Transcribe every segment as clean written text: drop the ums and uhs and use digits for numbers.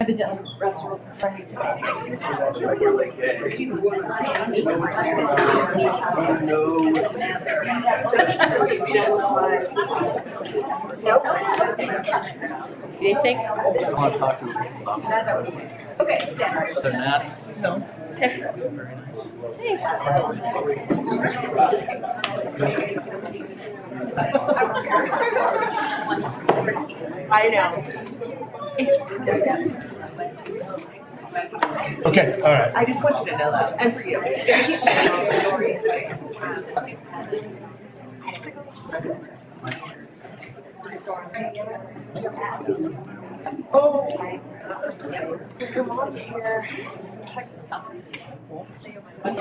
Evidently, restaurants are trying to Anything? I want to talk to you. Okay. Other than that, no. Okay. Thanks. I know. It's pretty. Okay, all right. I just want you to know that, and for you. Oh, your mom's here. It's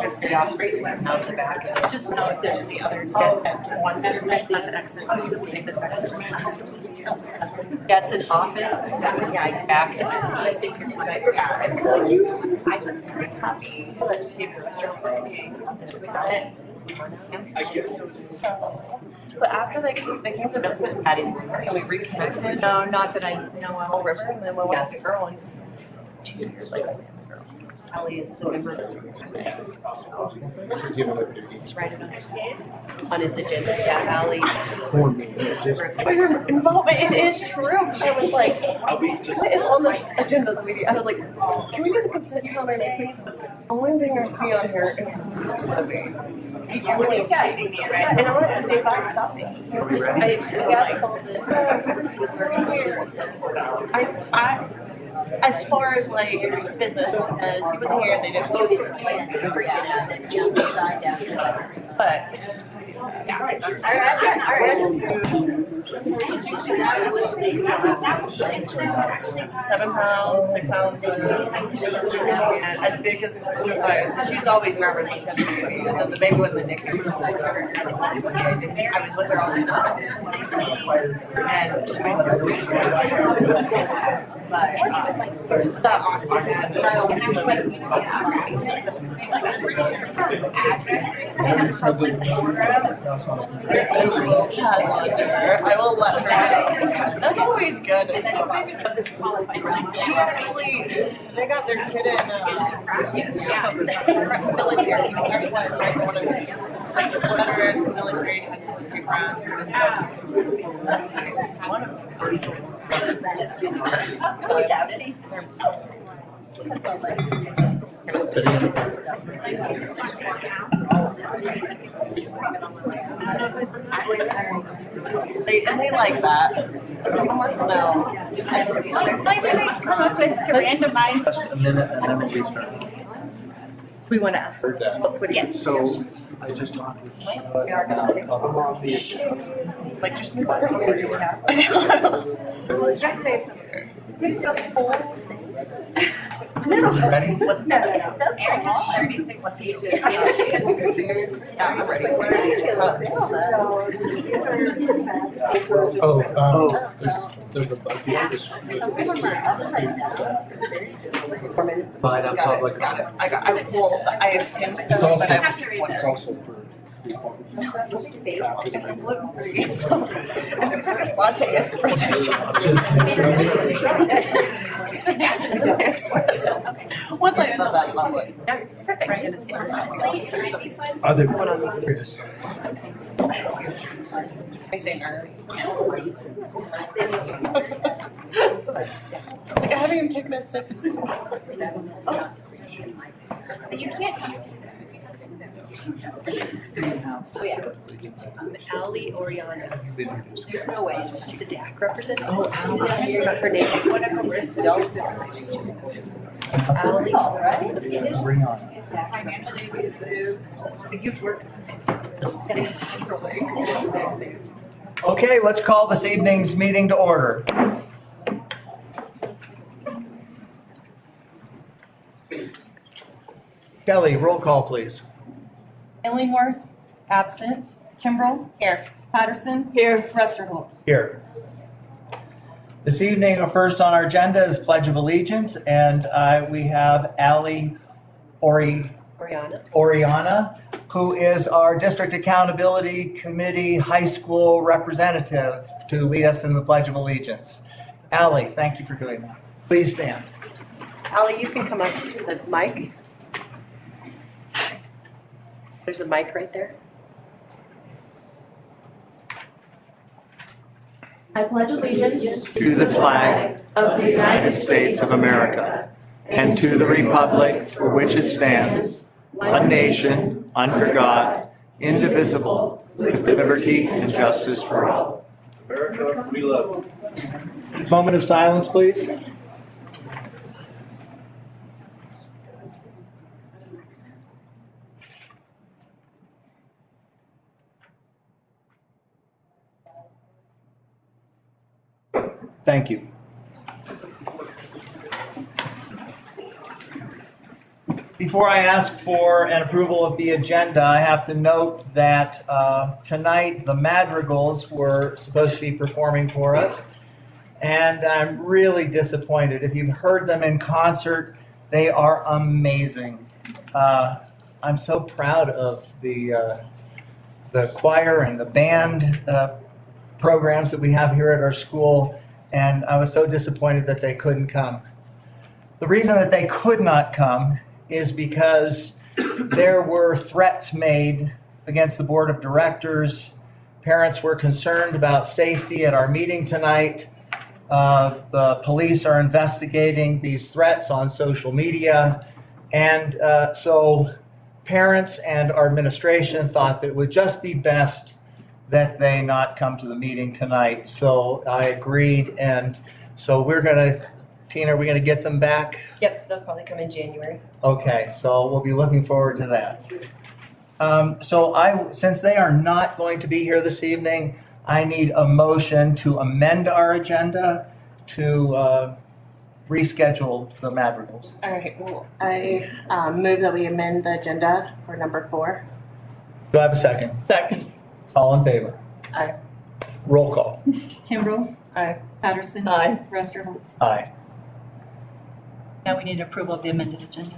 just the opposite way, not the back. Just know if there's any other dead ends. One better plus exit is the safest exit. Yeah, it's an office. It's got back. I think you're right. Yeah, it's like I was pretty happy to save the restaurant for I guess so. But after they came to investment, Patty, and we reconnected. No, not that I know of. River, and then we went to girl, and 2 years later, Ellie is the member of the it's right on his agenda. Yeah, Ellie. Your involvement, it is true. I was like, what is on this agenda that we do? I was like, can we do the consent calendar next week? The only thing I see on here is living. And I want to see if I stop it. As far as like business, he wasn't here, they didn't use it. But yeah. 7 pounds, 6 ounces, and as big as Josiah. So she's always nervous when she has a baby. And then the baby with the nickname. I was with her all the time. And but the oxygen. I will let her. That's always good. She actually, they got their kid in military. That's why I wanted to veteran, military, and military friends. One of them. No doubt it. They like that. More snow. Just a minute and then we'll be starting. we want to ask. What's what yes. So I just talked with Like just move No. Ready? What's that? 36 pages. I'm ready. There's a budget. Fine, I'm public. Got it. I assume so, It's also, but I was just it's wondering. also for. Gluten-free. And it's just latte espresso shot. Espresso. Once I said that, I was like, yeah, perfect. Other. I say nerds. Like, I haven't even taken a sip. But you can't. Oh yeah. Ali Oriana. There's no way. She's the DAC representative. Oh, Ali. Her name. Whatever. We're still. Ali, right? Bring on. Financially abusive. You've worked. Okay, let's call this evening's meeting to order. Kelly, roll call, please. Illingworth, absent. Kimbrell? Here. Patterson? Here. Resterholz? Here. This evening, first on our agenda is Pledge of Allegiance, and we have Ali Oriana, who is our District Accountability Committee High School representative to lead us in the Pledge of Allegiance. Allie, thank you for doing that. Please stand. Allie, you can come up to the mic. There's a mic right there. I pledge allegiance To the flag of the United States of America and to the republic for which it stands, one nation, under God, indivisible, with liberty and justice for all. America, we love you. Moment of silence, please. Thank you. Before I ask for an approval of the agenda, I have to note that tonight the Madrigals were supposed to be performing for us, and I'm really disappointed. If you've heard them in concert, they are amazing. I'm so proud of the choir and the band programs that we have here at our school, and I was so disappointed that they couldn't come. The reason that they could not come is because there were threats made against the board of directors. Parents were concerned about safety at our meeting tonight. The police are investigating these threats on social media. And so parents and our administration thought that it would just be best that they not come to the meeting tonight. So I agreed. And so we're going to, Tina, are we going to get them back? Yep, they'll probably come in January. Okay, so we'll be looking forward to that. Since they are not going to be here this evening, I need a motion to amend our agenda to reschedule the Madrigals. All right, well, I move that we amend the agenda for number 4. Do I have a second? Second. All in favor? Aye. Roll call. Kimbrell. Aye. Patterson. Aye. Ruster-Holtz. Aye. Now we need approval of the amended agenda.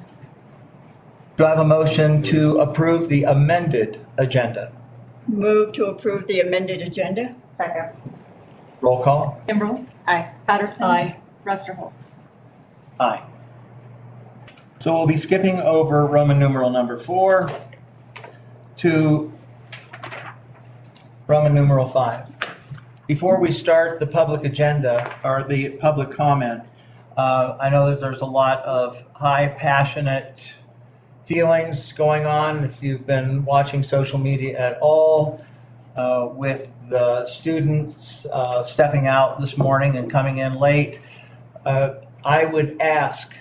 Do I have a motion to approve the amended agenda? Move to approve the amended agenda. Second. Roll call. Kimbrell. Aye. Patterson. Aye. Ruster-Holtz. Aye. So we'll be skipping over Roman numeral number 4 to Roman numeral 5. Before we start the public agenda, or the public comment, I know that there's a lot of high, passionate feelings going on. If you've been watching social media at all, with the students stepping out this morning and coming in late, I would ask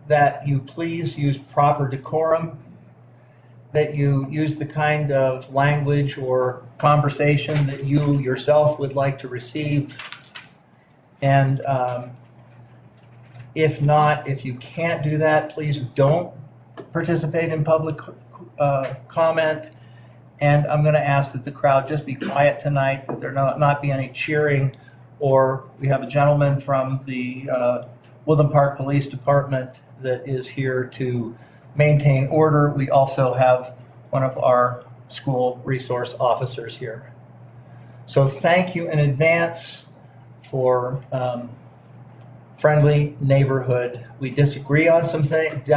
that you please use proper decorum, that you use the kind of language or conversation that you yourself would like to receive. And if you can't do that, please don't participate in public comment. And I'm going to ask that the crowd just be quiet tonight, that there not be any cheering. Or we have a gentleman from the Woodland Park Police Department that is here to maintain order. We also have one of our school resource officers here. So thank you in advance for friendly neighborhood. We disagree on some things.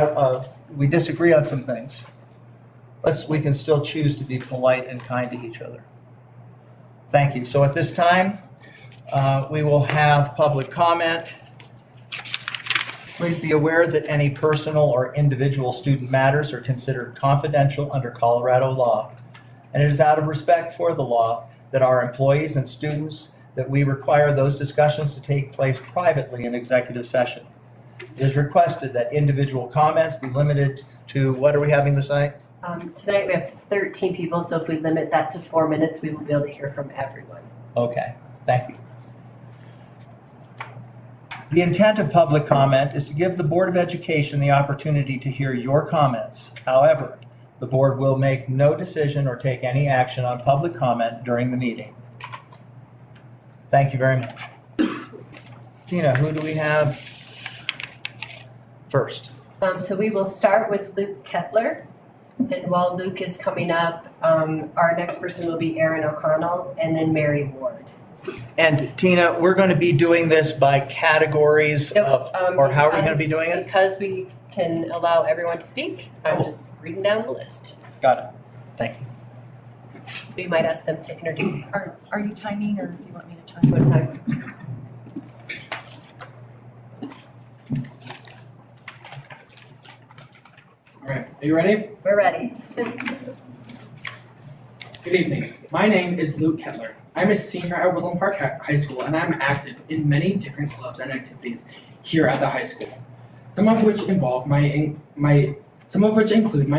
We can still choose to be polite and kind to each other. Thank you. So at this time, we will have public comment. Please be aware that any personal or individual student matters are considered confidential under Colorado law. And it is out of respect for the law that our employees and students that we require those discussions to take place privately in executive session. It is requested that individual comments be limited to, what are we having this night? Tonight we have 13 people, so if we limit that to 4 minutes, we will be able to hear from everyone. Okay, thank you. The intent of public comment is to give the Board of Education the opportunity to hear your comments. However, the board will make no decision or take any action on public comment during the meeting. Thank you very much. Tina, who do we have first? So we will start with Luke Kettler. And while Luke is coming up, our next person will be Erin O'Connell and then Mary Ward. And Tina, we're going to be doing this by categories of, or how are we going to be doing it? Because we can allow everyone to speak, I'm just reading down the list. Got it. Thank you. So you might ask them to introduce themselves. Are you timing or do you want me to time? What time? All right, are you ready? We're ready. Good evening. My name is Luke Kettler. I'm a senior at Woodland Park High School, and I'm active in many different clubs and activities here at the high school. Some of which include my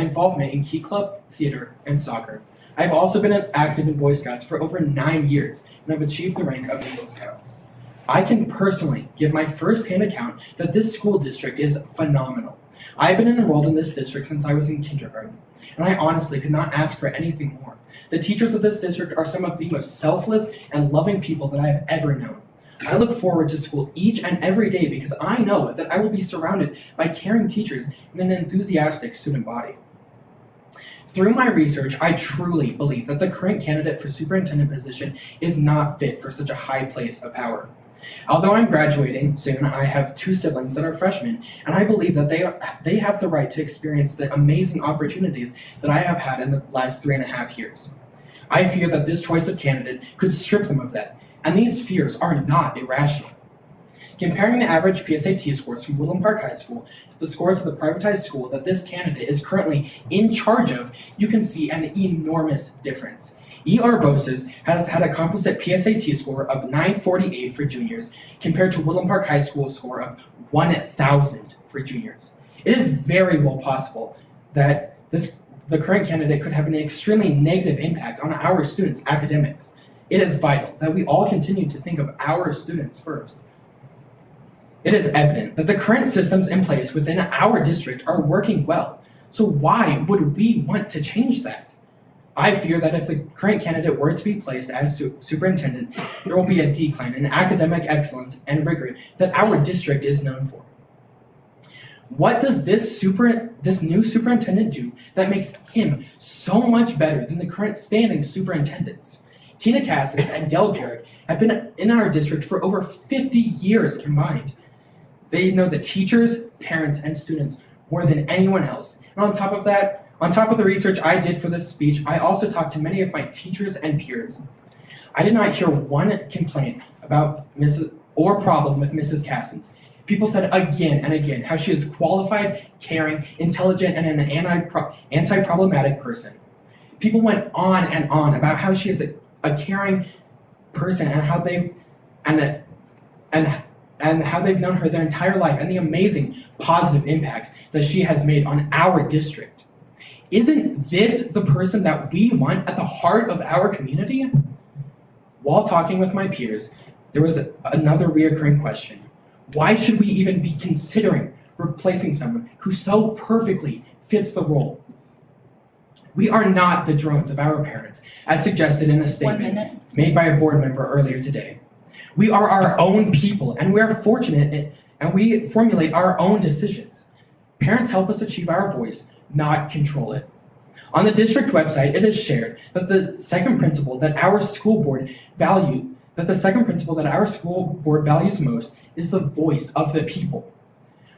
involvement in Key Club, theater, and soccer. I've also been active in Boy Scouts for over 9 years, and I've achieved the rank of Eagle Scout. I can personally give my first-hand account that this school district is phenomenal. I've been enrolled in this district since I was in kindergarten, and I honestly could not ask for anything more. The teachers of this district are some of the most selfless and loving people that I have ever known. I look forward to school each and every day because I know that I will be surrounded by caring teachers and an enthusiastic student body. Through my research, I truly believe that the current candidate for superintendent position is not fit for such a high place of power. Although I'm graduating soon, I have 2 siblings that are freshmen, and I believe that they have the right to experience the amazing opportunities that I have had in the last 3.5 years. I fear that this choice of candidate could strip them of that, and these fears are not irrational. Comparing the average PSAT scores from Woodland Park High School to the scores of the privatized school that this candidate is currently in charge of, you can see an enormous difference. E.R. Boses has had a composite PSAT score of 948 for juniors compared to Woodland Park High School's score of 1,000 for juniors. It is very well possible that the current candidate could have an extremely negative impact on our students' academics. It is vital that we all continue to think of our students first. It is evident that the current systems in place within our district are working well, so why would we want to change that? I fear that if the current candidate were to be placed as superintendent, there will be a decline in academic excellence and rigor that our district is known for. What does this new superintendent do that makes him so much better than the current standing superintendents? Tina Cassens and Del Garrick have been in our district for over 50 years combined. They know the teachers, parents, and students more than anyone else. And on top of the research I did for this speech, I also talked to many of my teachers and peers. I did not hear one complaint about or problem with Mrs. Cassens. People said again and again how she is qualified, caring, intelligent, and an anti-problematic person. People went on and on about how she is a caring person and how they've known her their entire life and the amazing positive impacts that she has made on our district. Isn't this the person that we want at the heart of our community? While talking with my peers, there was another reoccurring question. Why should we even be considering replacing someone who so perfectly fits the role? We are not the drones of our parents, as suggested in a statement made by a board member earlier today. We are our own people, and we are fortunate, and we formulate our own decisions. Parents help us achieve our voice, not control it. On the district website, it is shared that the second principle that our school board values most is the voice of the people.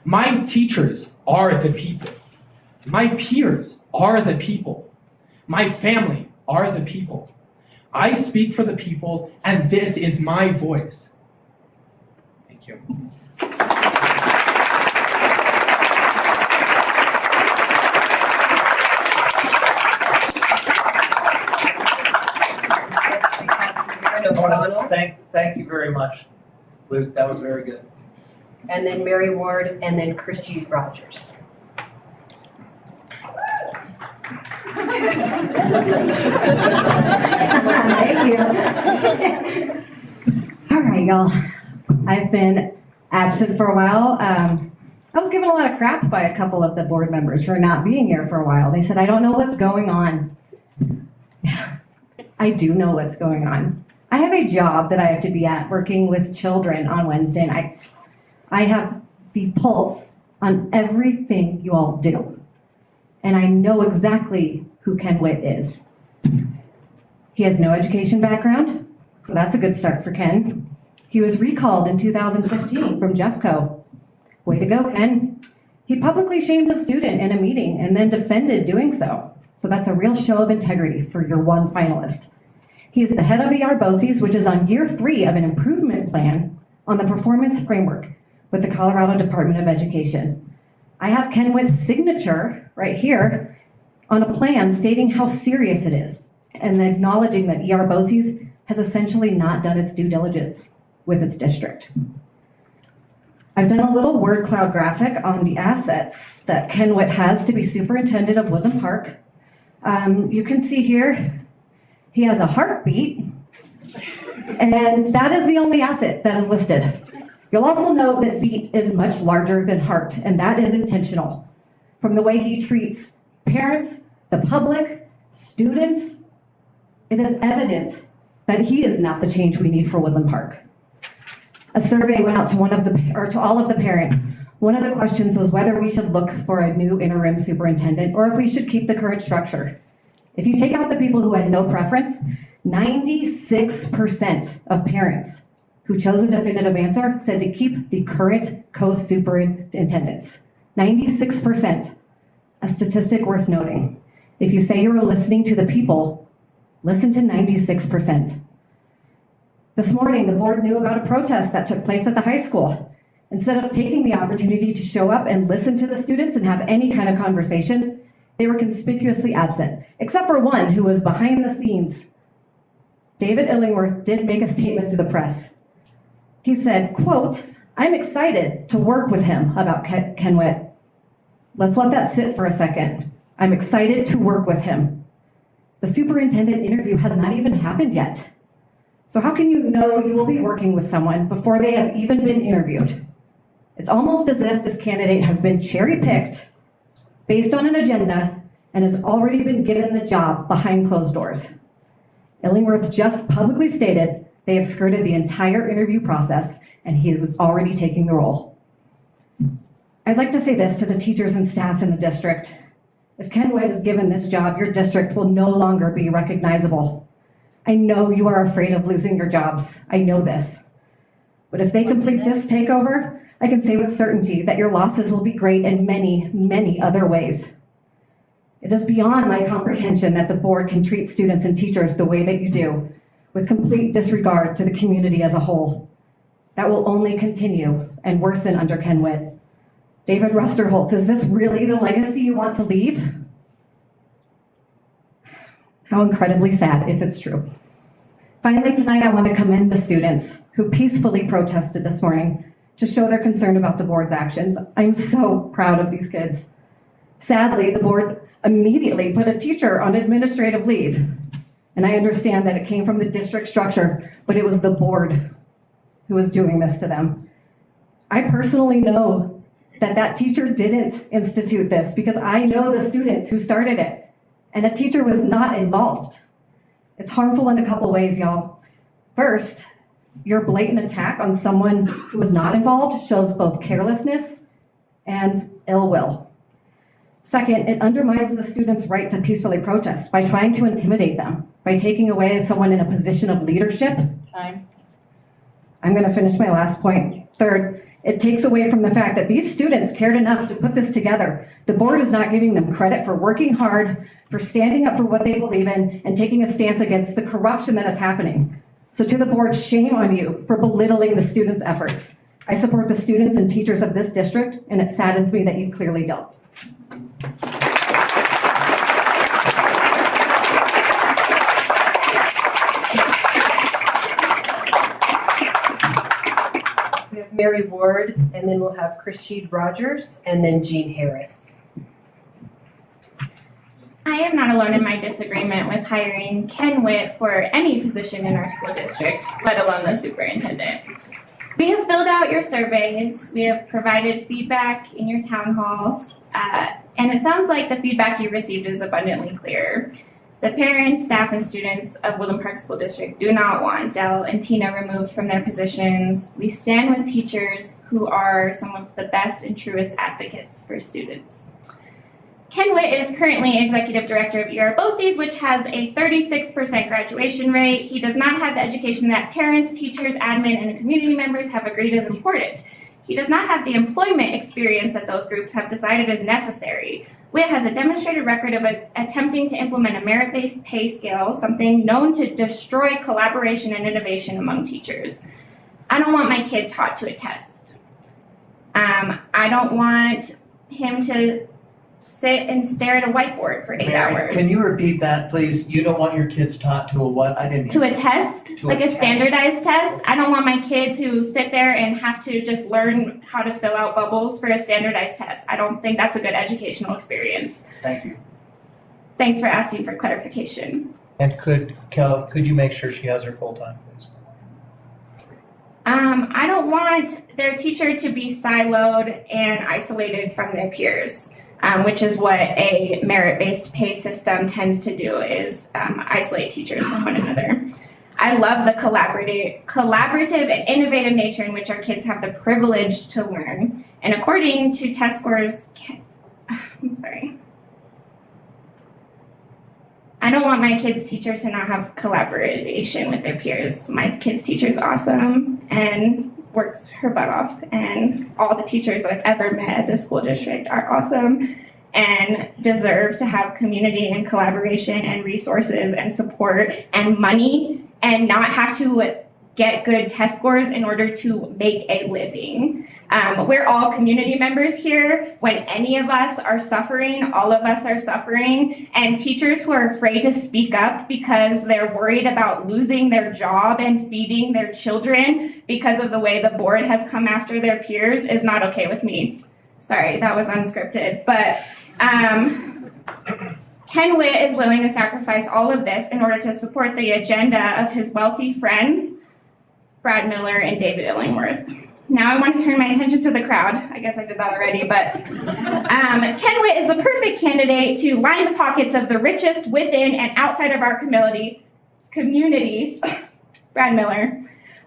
My teachers are the people. My peers are the people. My family are the people. I speak for the people, and this is my voice. Thank you. Thank you very much, Luke. That was very good. And then Mary Ward, and then Chrissy Rogers. Thank you. All right, y'all. I've been absent for a while. I was given a lot of crap by a couple of the board members for not being here for a while. They said, I don't know what's going on. I do know what's going on. I have a job that I have to be at working with children on Wednesday nights. I have the pulse on everything you all do. and I know exactly who Ken Witt is. He has no education background, so that's a good start for Ken. He was recalled in 2015 from Jeffco. Way to go, Ken. He publicly shamed a student in a meeting and then defended doing so. So that's a real show of integrity for your one finalist. He is the head of ER BOCES, which is on year 3 of an improvement plan on the performance framework with the Colorado Department of Education. I have Ken Witt's signature right here on a plan stating how serious it is and acknowledging that ER BOCES has essentially not done its due diligence with its district. I've done a little word cloud graphic on the assets that Ken Witt has to be superintendent of Woodland Park. You can see here, he has a heartbeat, and that is the only asset that is listed. You'll also note that beat is much larger than heart, and that is intentional. From the way he treats parents, the public, students, it is evident that he is not the change we need for Woodland Park. A survey went out to all of the parents. One of the questions was whether we should look for a new interim superintendent or if we should keep the current structure. If you take out the people who had no preference, 96% of parents who chose a definitive answer said to keep the current co-superintendents. 96%, a statistic worth noting. If you say you were listening to the people, listen to 96%. This morning, the board knew about a protest that took place at the high school. Instead of taking the opportunity to show up and listen to the students and have any kind of conversation, they were conspicuously absent, except for one who was behind the scenes. David Illingworth did make a statement to the press. He said, quote, "I'm excited to work with him," about Ken Witt. Let's let that sit for a second. I'm excited to work with him. The superintendent interview has not even happened yet. So how can you know you will be working with someone before they have even been interviewed? It's almost as if this candidate has been cherry-picked based on an agenda and has already been given the job behind closed doors. Illingworth just publicly stated they have skirted the entire interview process and he was already taking the role. I'd like to say this to the teachers and staff in the district. If Ken Witt is given this job, your district will no longer be recognizable. I know you are afraid of losing your jobs. I know this. But if they complete this takeover, I can say with certainty that your losses will be great in many, many other ways. It is beyond my comprehension that the board can treat students and teachers the way that you do, with complete disregard to the community as a whole. That will only continue and worsen under Ken Witt. David Rusterholz, is this really the legacy you want to leave? How incredibly sad if it's true. Finally, tonight I want to commend the students who peacefully protested this morning to show their concern about the board's actions. I'm so proud of these kids. Sadly, the board immediately put a teacher on administrative leave. And I understand that it came from the district structure, but it was the board who was doing this to them. I personally know that that teacher didn't institute this because I know the students who started it. And a teacher was not involved. It's harmful in a couple ways, y'all. First, your blatant attack on someone who was not involved shows both carelessness and ill will. Second, it undermines the students' right to peacefully protest by trying to intimidate them, by taking away someone in a position of leadership. Time. I'm gonna finish my last point. Third, it takes away from the fact that these students cared enough to put this together. The board is not giving them credit for working hard, for standing up for what they believe in, and taking a stance against the corruption that is happening. So to the board, shame on you for belittling the students' efforts. I support the students and teachers of this district, and it saddens me that you clearly don't. We have Mary Ward, and then we'll have Christine Rogers, and then Jean Harris. I am not alone in my disagreement with hiring Ken Witt for any position in our school district, let alone the superintendent. We have filled out your surveys, we have provided feedback in your town halls, and it sounds like the feedback you received is abundantly clear. The parents, staff, and students of Woodland Park School District do not want Dell and Tina removed from their positions. We stand with teachers who are some of the best and truest advocates for students. Ken Witt is currently Executive Director of ER BOCES, which has a 36% graduation rate. He does not have the education that parents, teachers, admin, and community members have agreed is important. He does not have the employment experience that those groups have decided is necessary. Witt has a demonstrated record of attempting to implement a merit-based pay scale, something known to destroy collaboration and innovation among teachers. I don't want my kid taught to a test. I don't want him to sit and stare at a whiteboard for 8 hours. Can you repeat that, please? You don't want your kids taught to a what? I didn't To hear. a test, To a like a test. standardized test. I don't want my kid to sit there and have to just learn how to fill out bubbles for a standardized test. I don't think that's a good educational experience. Thank you. Thanks for asking for clarification. And could you make sure she has her full time, please? I don't want their teacher to be siloed and isolated from their peers, which is what a merit-based pay system tends to do, is isolate teachers from one another. I love the collaborative and innovative nature in which our kids have the privilege to learn. And according to test scores, I don't want my kid's teacher to not have collaboration with their peers. My kid's teacher is awesome and works her butt off, and all the teachers that I've ever met at this school district are awesome and deserve to have community and collaboration and resources and support and money and not have to get good test scores in order to make a living. We're all community members here. When any of us are suffering, all of us are suffering. And teachers who are afraid to speak up because they're worried about losing their job and feeding their children because of the way the board has come after their peers is not okay with me. Sorry, that was unscripted. But Ken Witt is willing to sacrifice all of this in order to support the agenda of his wealthy friends, Brad Miller and David Illingworth. Now I want to turn my attention to the crowd. I guess I did that already, but Ken Witt is the perfect candidate to line the pockets of the richest within and outside of our community, Brad Miller,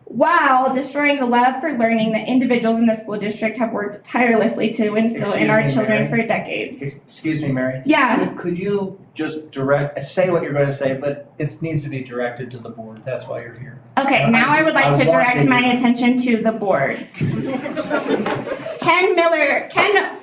while destroying the love for learning that individuals in the school district have worked tirelessly to instill in our children for decades. Excuse me, Mary. Yeah. Could you just say what you're going to say, but it needs to be directed to the board. That's why you're here. Okay, now I would like to direct my attention to the board. Ken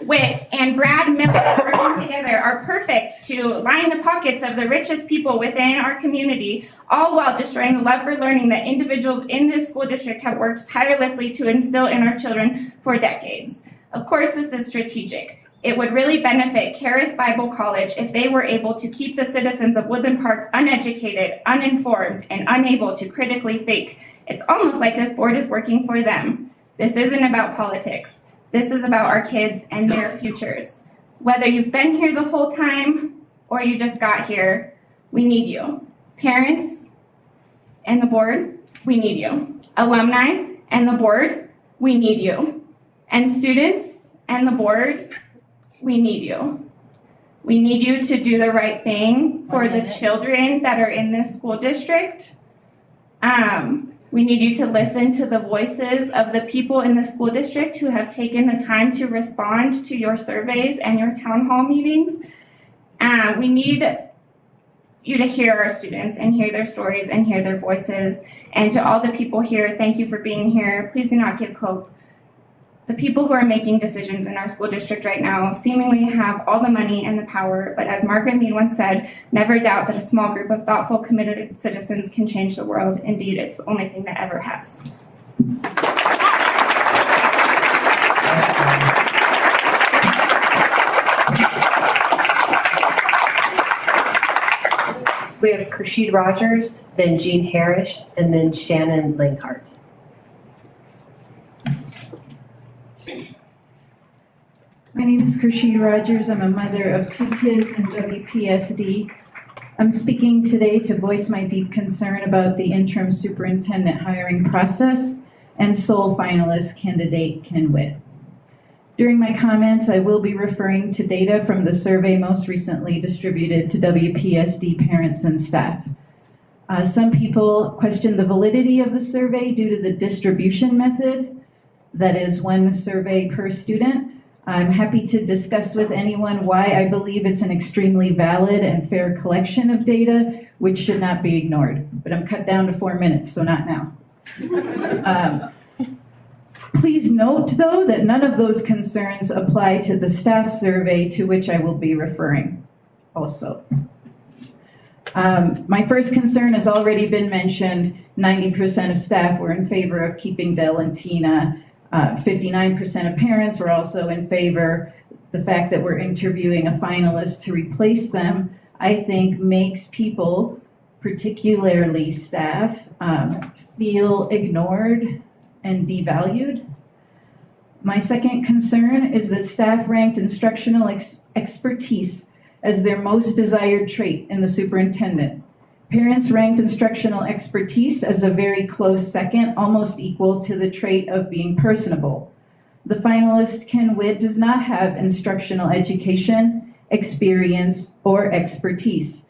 Witt and Brad Miller working together are perfect to line the pockets of the richest people within our community, all while destroying the love for learning that individuals in this school district have worked tirelessly to instill in our children for decades. Of course, this is strategic. It would really benefit Charis Bible College if they were able to keep the citizens of Woodland Park uneducated, uninformed, and unable to critically think. It's almost like this board is working for them. This isn't about politics. This is about our kids and their futures. Whether you've been here the whole time or you just got here, we need you. Parents and the board, we need you. Alumni and the board, we need you. And students and the board, we need you. We need you to do the right thing for the children that are in this school district. We need you to listen to the voices of the people in the school district who have taken the time to respond to your surveys and your town hall meetings. We need you to hear our students and hear their stories and hear their voices. And to all the people here, thank you for being here. Please do not give hope. The people who are making decisions in our school district right now seemingly have all the money and the power, but as Margaret Mead once said, never doubt that a small group of thoughtful, committed citizens can change the world. Indeed, it's the only thing that ever has. We have Kershid Rogers, then Jean Harris, and then Shannon Linkhart. My name is Kershid Rogers. I'm a mother of 2 kids in WPSD. I'm speaking today to voice my deep concern about the interim superintendent hiring process and sole finalist candidate Ken Witt. During my comments, I will be referring to data from the survey most recently distributed to WPSD parents and staff. Some people question the validity of the survey due to the distribution method, that is 1 survey per student. I'm happy to discuss with anyone why I believe it's an extremely valid and fair collection of data, which should not be ignored. But I'm cut down to 4 minutes, so not now. Please note, though, that none of those concerns apply to the staff survey to which I will be referring also. My first concern has already been mentioned. 90% of staff were in favor of keeping Dell and Tina. 59% of parents were also in favor. The fact that we're interviewing a finalist to replace them, I think, makes people, particularly staff, feel ignored and devalued. My second concern is that staff ranked instructional expertise as their most desired trait in the superintendent. Parents ranked instructional expertise as a very close second, almost equal to the trait of being personable. The finalist, Ken Witt, does not have instructional education, experience, or expertise.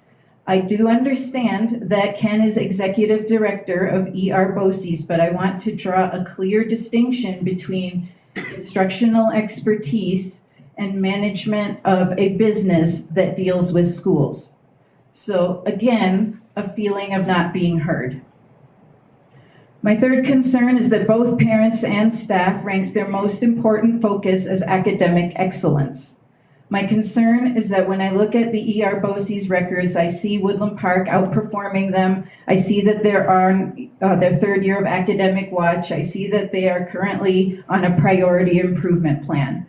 I do understand that Ken is executive director of E.R. BOCES, but I want to draw a clear distinction between instructional expertise and management of a business that deals with schools. So again, a feeling of not being heard. My third concern is that both parents and staff ranked their most important focus as academic excellence. My concern is that when I look at the E.R. BOCES records, I see Woodland Park outperforming them. I see that they're on their third year of academic watch. I see that they are currently on a priority improvement plan.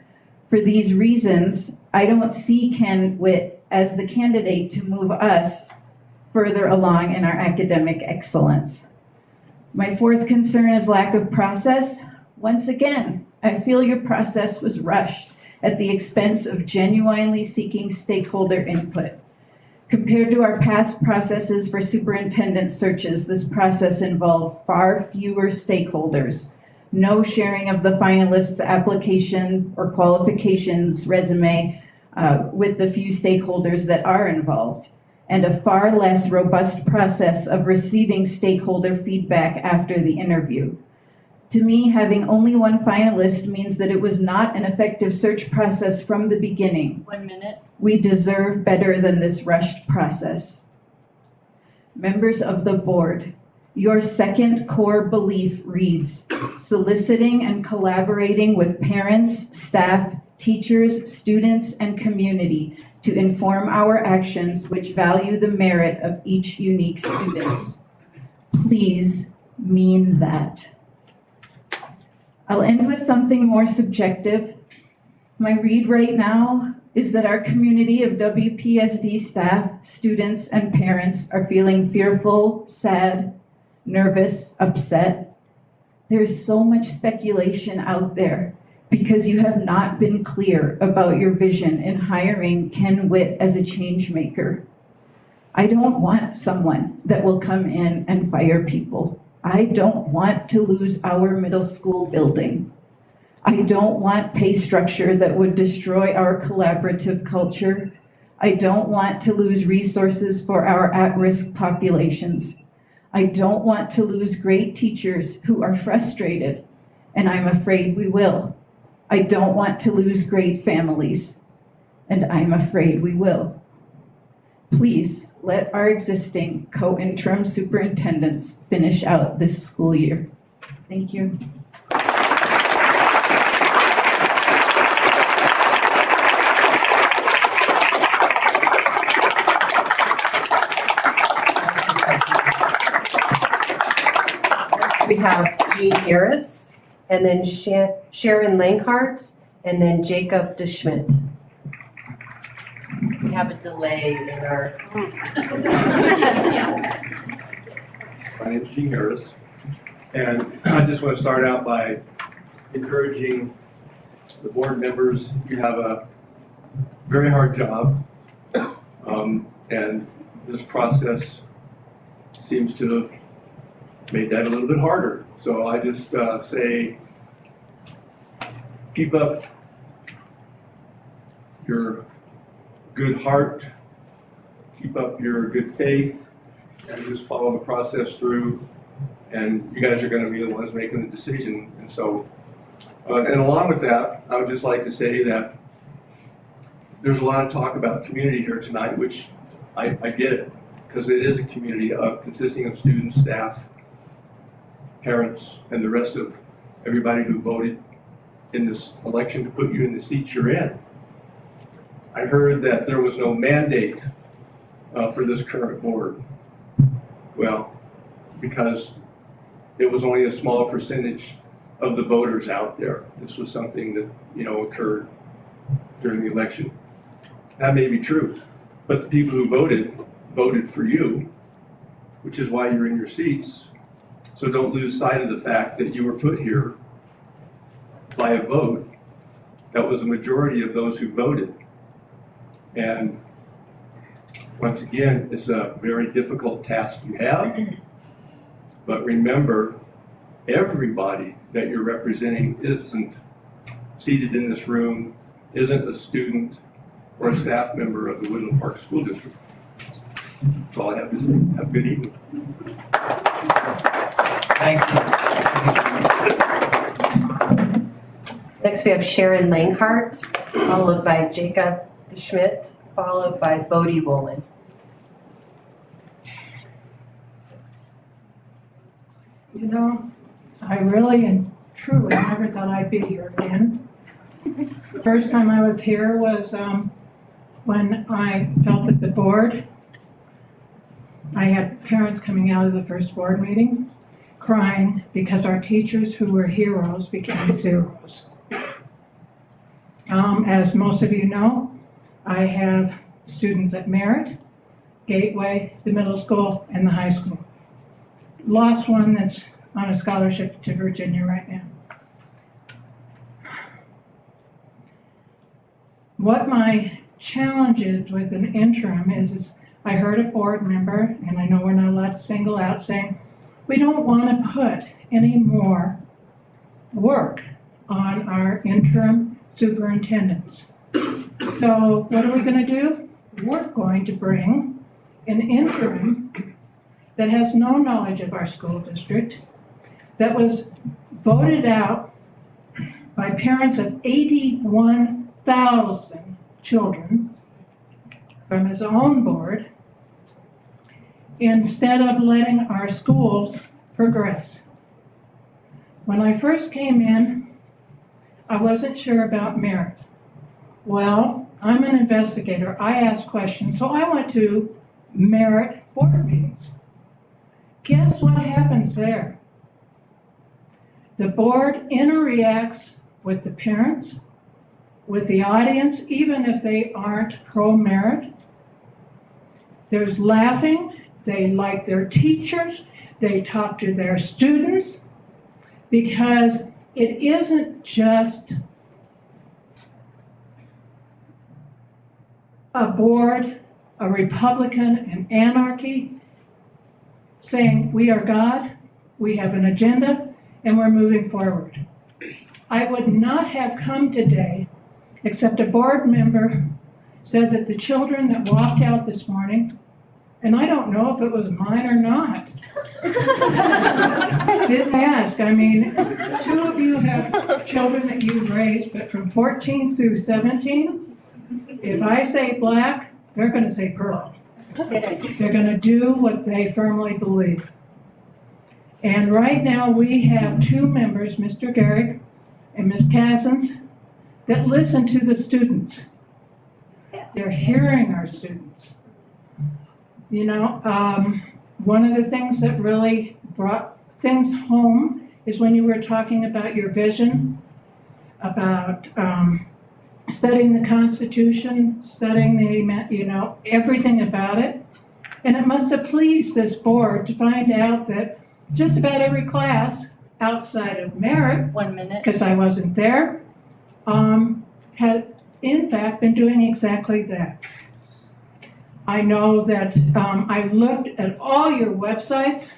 For these reasons, I don't see Ken Witt as the candidate to move us further along in our academic excellence. My fourth concern is lack of process. Once again, I feel your process was rushed at the expense of genuinely seeking stakeholder input. Compared to our past processes for superintendent searches, this process involved far fewer stakeholders, no sharing of the finalist's application or qualifications resume with the few stakeholders that are involved, and a far less robust process of receiving stakeholder feedback after the interview. To me, having only one finalist means that it was not an effective search process from the beginning. 1 minute. We deserve better than this rushed process. Members of the board, your second core belief reads, soliciting and collaborating with parents, staff, teachers, students, and community to inform our actions which value the merit of each unique student. Please mean that. I'll end with something more subjective. My read right now is that our community of WPSD staff, students, and parents are feeling fearful, sad, nervous, upset. There's so much speculation out there because you have not been clear about your vision in hiring Ken Witt as a change maker. I don't want someone that will come in and fire people. I don't want to lose our middle school building. I don't want pay structure that would destroy our collaborative culture. I don't want to lose resources for our at-risk populations. I don't want to lose great teachers who are frustrated, and I'm afraid we will. I don't want to lose great families, and I'm afraid we will. Please let our existing co-interim superintendents finish out this school year. Thank you. We have Jean Harris, and then Sharon Langhart, and then Jacob DeSchmidt. We have a delay in our. My name's Gene Harris, and I just want to start out by encouraging the board members. You have a very hard job, and this process seems to have made that a little bit harder. So I just say, keep up your good heart, keep up your good faith, and just follow the process through. And you guys are going to be the ones making the decision. And so And along with that, I would just like to say that there's a lot of talk about community here tonight, which I get it, because it is a community consisting of students, staff, parents, and the rest of everybody who voted in this election to put you in the seats you're in. I heard that there was no mandate for this current board. Well, because it was only a small percentage of the voters out there. This was something that, occurred during the election. That may be true, but the people who voted for you, which is why you're in your seats. So don't lose sight of the fact that you were put here by a vote that was a majority of those who voted. And once again, it's a very difficult task you have, but remember, everybody that you're representing isn't seated in this room, isn't a student or a staff member of the Woodland Park School District. That's all I have to say. Have a good evening. Thank you. Next, we have Sharon Langhart, followed by Jacob Schmidt, followed by Bodie Wolin. I really and truly never thought I'd be here again. The first time I was here was when I felt that the board, I had parents coming out of the first board meeting crying because our teachers who were heroes became zeros. As most of you know, I have students at Merritt, Gateway, the middle school, and the high school. Lost one that's on a scholarship to Virginia right now. What my challenge is with an interim is I heard a board member, and I know we're not allowed to single out, saying, we don't want to put any more work on our interim superintendents. So what are we going to do? We're going to bring an interim that has no knowledge of our school district, that was voted out by parents of 81,000 children from his own board, instead of letting our schools progress. When I first came in, I wasn't sure about Merritt. Well, I'm an investigator. I ask questions, so I went to Merritt board meetings. Guess what happens there? The board interacts with the parents, with the audience, even if they aren't pro-Merritt. There's laughing, they like their teachers, they talk to their students, because it isn't just a board, a Republican, an anarchy, saying we are God, we have an agenda, and we're moving forward. I would not have come today except a board member said that the children that walked out this morning, and I don't know if it was mine or not, didn't ask. I mean, 2 of you have children that you've raised, but from 14 through 17, if I say black, they're going to say pearl. They're going to do what they firmly believe. And right now we have 2 members, Mr. Garrick and Ms. Cousins, that listen to the students. They're hearing our students. You know, one of the things that really brought things home is when you were talking about your vision, about studying the Constitution, studying the, everything about it. And it must have pleased this board to find out that just about every class outside of Merritt, 1 minute, because I wasn't there, had in fact been doing exactly that. I know that I looked at all your websites,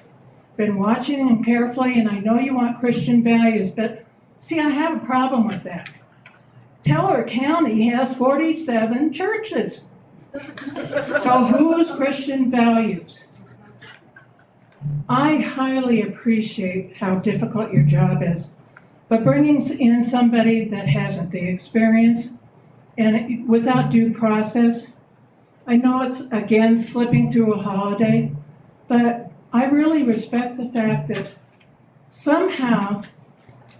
been watching them carefully, and I know you want Christian values, but see, I have a problem with that. Teller County has 47 churches. So whose Christian values? I highly appreciate how difficult your job is, but bringing in somebody that hasn't the experience and without due process, I know it's, again, slipping through a holiday, but I really respect the fact that somehow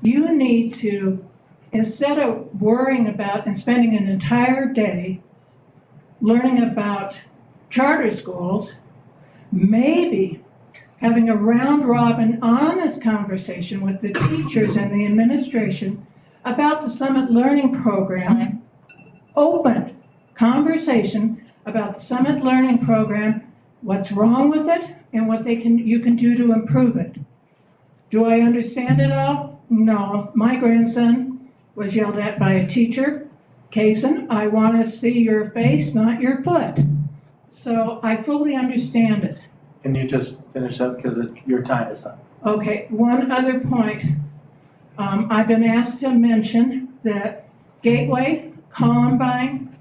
you need to, instead of worrying about and spending an entire day learning about charter schools, maybe having a round-robin, honest conversation with the teachers and the administration about the Summit Learning Program. Open conversation about the Summit Learning Program, what's wrong with it, and what you can do to improve it. Do I understand it all? No. My grandson was yelled at by a teacher. Kaysen, I want to see your face, not your foot. So I fully understand it. Can you just finish up because your time is up? Okay, one other point. I've been asked to mention that Gateway, Columbine,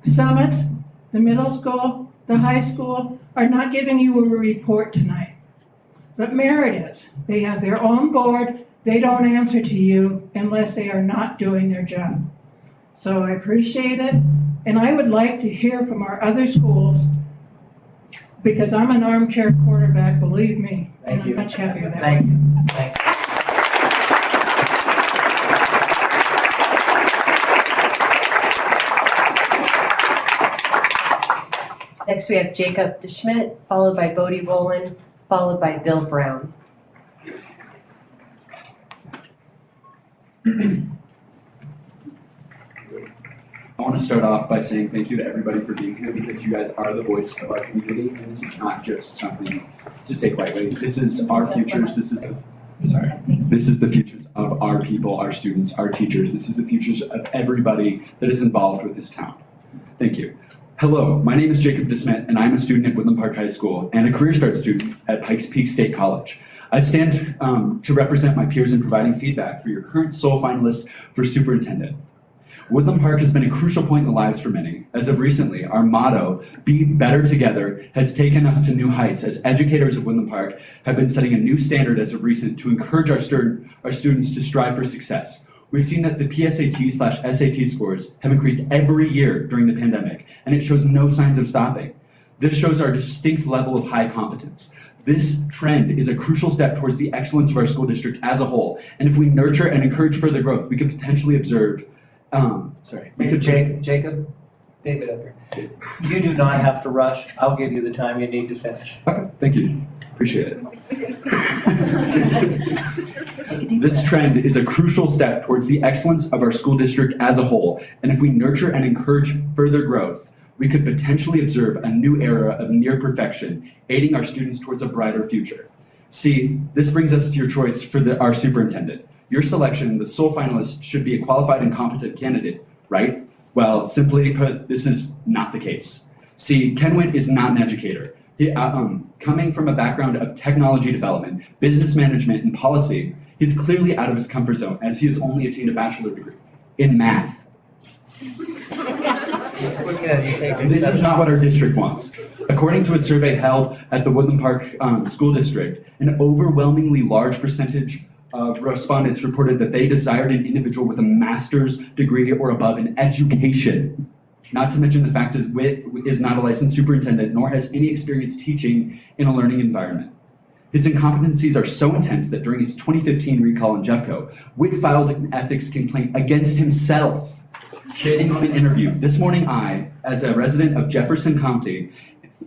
Summit, the middle school, the high school are not giving you a report tonight. But Merritt is. They have their own board. They don't answer to you unless they are not doing their job. So I appreciate it. And I would like to hear from our other schools, because I'm an armchair quarterback, believe me. Thank you. I'm much happier that way. Thank you. Thank you. Next, we have Jacob DeSchmidt, followed by Bodie Rowland, followed by Bill Brown. I want to start off by saying thank you to everybody for being here, because you guys are the voice of our community, and this is not just something to take lightly. This is our futures. This is the futures of our people, our students, our teachers. This is the futures of everybody that is involved with this town. Thank you. Hello, my name is Jacob DeSchmidt, and I'm a student at Woodland Park High School and a Career Start student at Pikes Peak State College. I stand to represent my peers in providing feedback for your current sole finalist for superintendent. Woodland Park has been a crucial point in the lives for many. As of recently, our motto, Be Better Together, has taken us to new heights as educators of Woodland Park have been setting a new standard as of recent to encourage our students to strive for success. We've seen that the PSAT/SAT scores have increased every year during the pandemic, and it shows no signs of stopping. This shows our distinct level of high competence. This trend is a crucial step towards the excellence of our school district as a whole, and if we nurture and encourage further growth, we could potentially observe Jacob, David up here. You do not have to rush. I'll give you the time you need to finish. Okay, thank you. Appreciate it. This trend is a crucial step towards the excellence of our school district as a whole, and if we nurture and encourage further growth, we could potentially observe a new era of near perfection, aiding our students towards a brighter future. See, this brings us to your choice for our superintendent. Your selection, the sole finalist, should be a qualified and competent candidate, right? Well, simply put, this is not the case. See, Ken Witt is not an educator. He, coming from a background of technology development, business management, and policy, he's clearly out of his comfort zone as he has only attained a bachelor's degree in math. This is not what our district wants. According to a survey held at the Woodland Park School District, an overwhelmingly large percentage of respondents reported that they desired an individual with a master's degree or above in education. Not to mention the fact that Witt is not a licensed superintendent nor has any experience teaching in a learning environment. His incompetencies are so intense that during his 2015 recall in Jeffco, Witt filed an ethics complaint against himself, stating on an interview, "This morning I, as a resident of Jefferson County,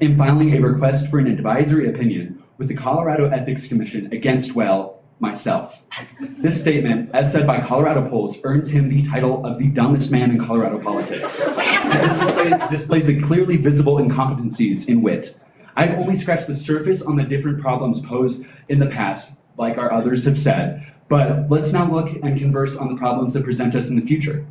am filing a request for an advisory opinion with the Colorado Ethics Commission against, well, myself." This statement, as said by Colorado polls, earns him the title of the dumbest man in Colorado politics. It displays the clearly visible incompetencies in Witt. I've only scratched the surface on the different problems posed in the past, like our others have said, but let's now look and converse on the problems that present us in the future.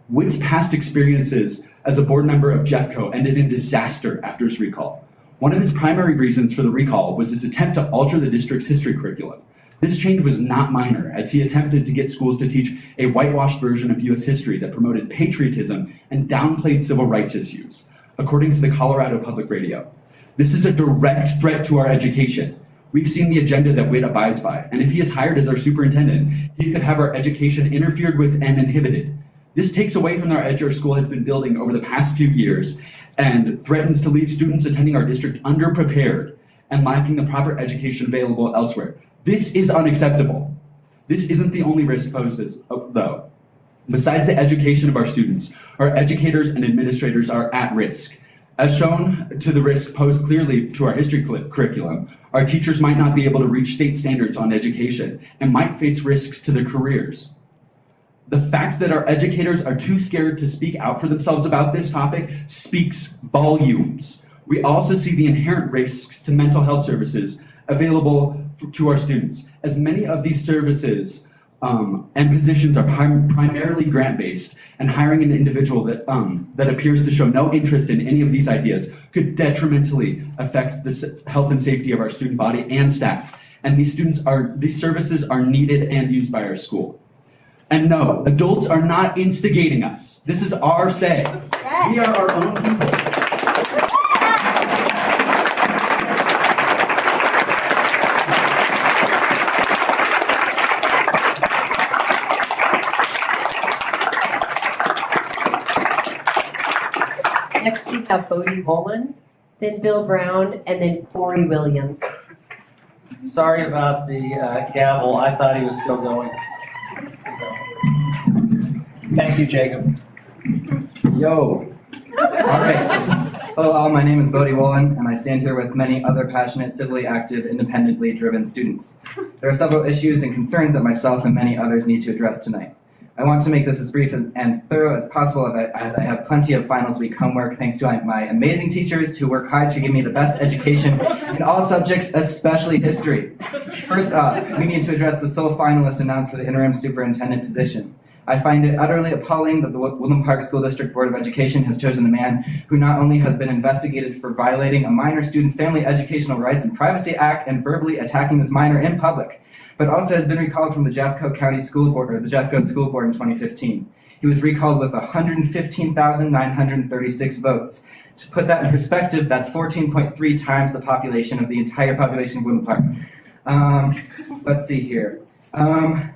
Witt's past experiences as a board member of Jeffco ended in disaster after his recall. One of his primary reasons for the recall was his attempt to alter the district's history curriculum. This change was not minor, as he attempted to get schools to teach a whitewashed version of U.S. history that promoted patriotism and downplayed civil rights issues, according to the Colorado Public Radio. This is a direct threat to our education. We've seen the agenda that WIT abides by, and if he is hired as our superintendent, he could have our education interfered with and inhibited. This takes away from our edge our school has been building over the past few years and threatens to leave students attending our district underprepared and lacking the proper education available elsewhere. This is unacceptable. This isn't the only risk posed though. Besides the education of our students, our educators and administrators are at risk. As shown to the risk posed clearly to our history curriculum, our teachers might not be able to reach state standards on education and might face risks to their careers. The fact that our educators are too scared to speak out for themselves about this topic speaks volumes. We also see the inherent risks to mental health services available to our students, as many of these services and positions are primarily grant-based, and hiring an individual that appears to show no interest in any of these ideas could detrimentally affect the health and safety of our student body and staff. And these services are needed and used by our school. And no, adults are not instigating us. This is our say. We are our own people. Next we have Bodie Wolin, then Bill Brown, and then Corey Williams. Sorry about the gavel. I thought he was still going. So. Thank you, Jacob. Yo. All right. Hello all, my name is Bodie Wolin, and I stand here with many other passionate, civilly active, independently driven students. There are several issues and concerns that myself and many others need to address tonight. I want to make this as brief and thorough as possible as I have plenty of finals week homework thanks to my amazing teachers who work hard to give me the best education in all subjects, especially history. First off, we need to address the sole finalist announced for the interim superintendent position. I find it utterly appalling that the Woodland Park School District Board of Education has chosen a man who not only has been investigated for violating a minor student's Family Educational Rights and Privacy Act and verbally attacking this minor in public, but also has been recalled from the Jeffco County School Board, or the Jeffco School Board in 2015. He was recalled with 115,936 votes. To put that in perspective, that's 14.3 times the population of the entire population of Woodland Park. Let's see here. To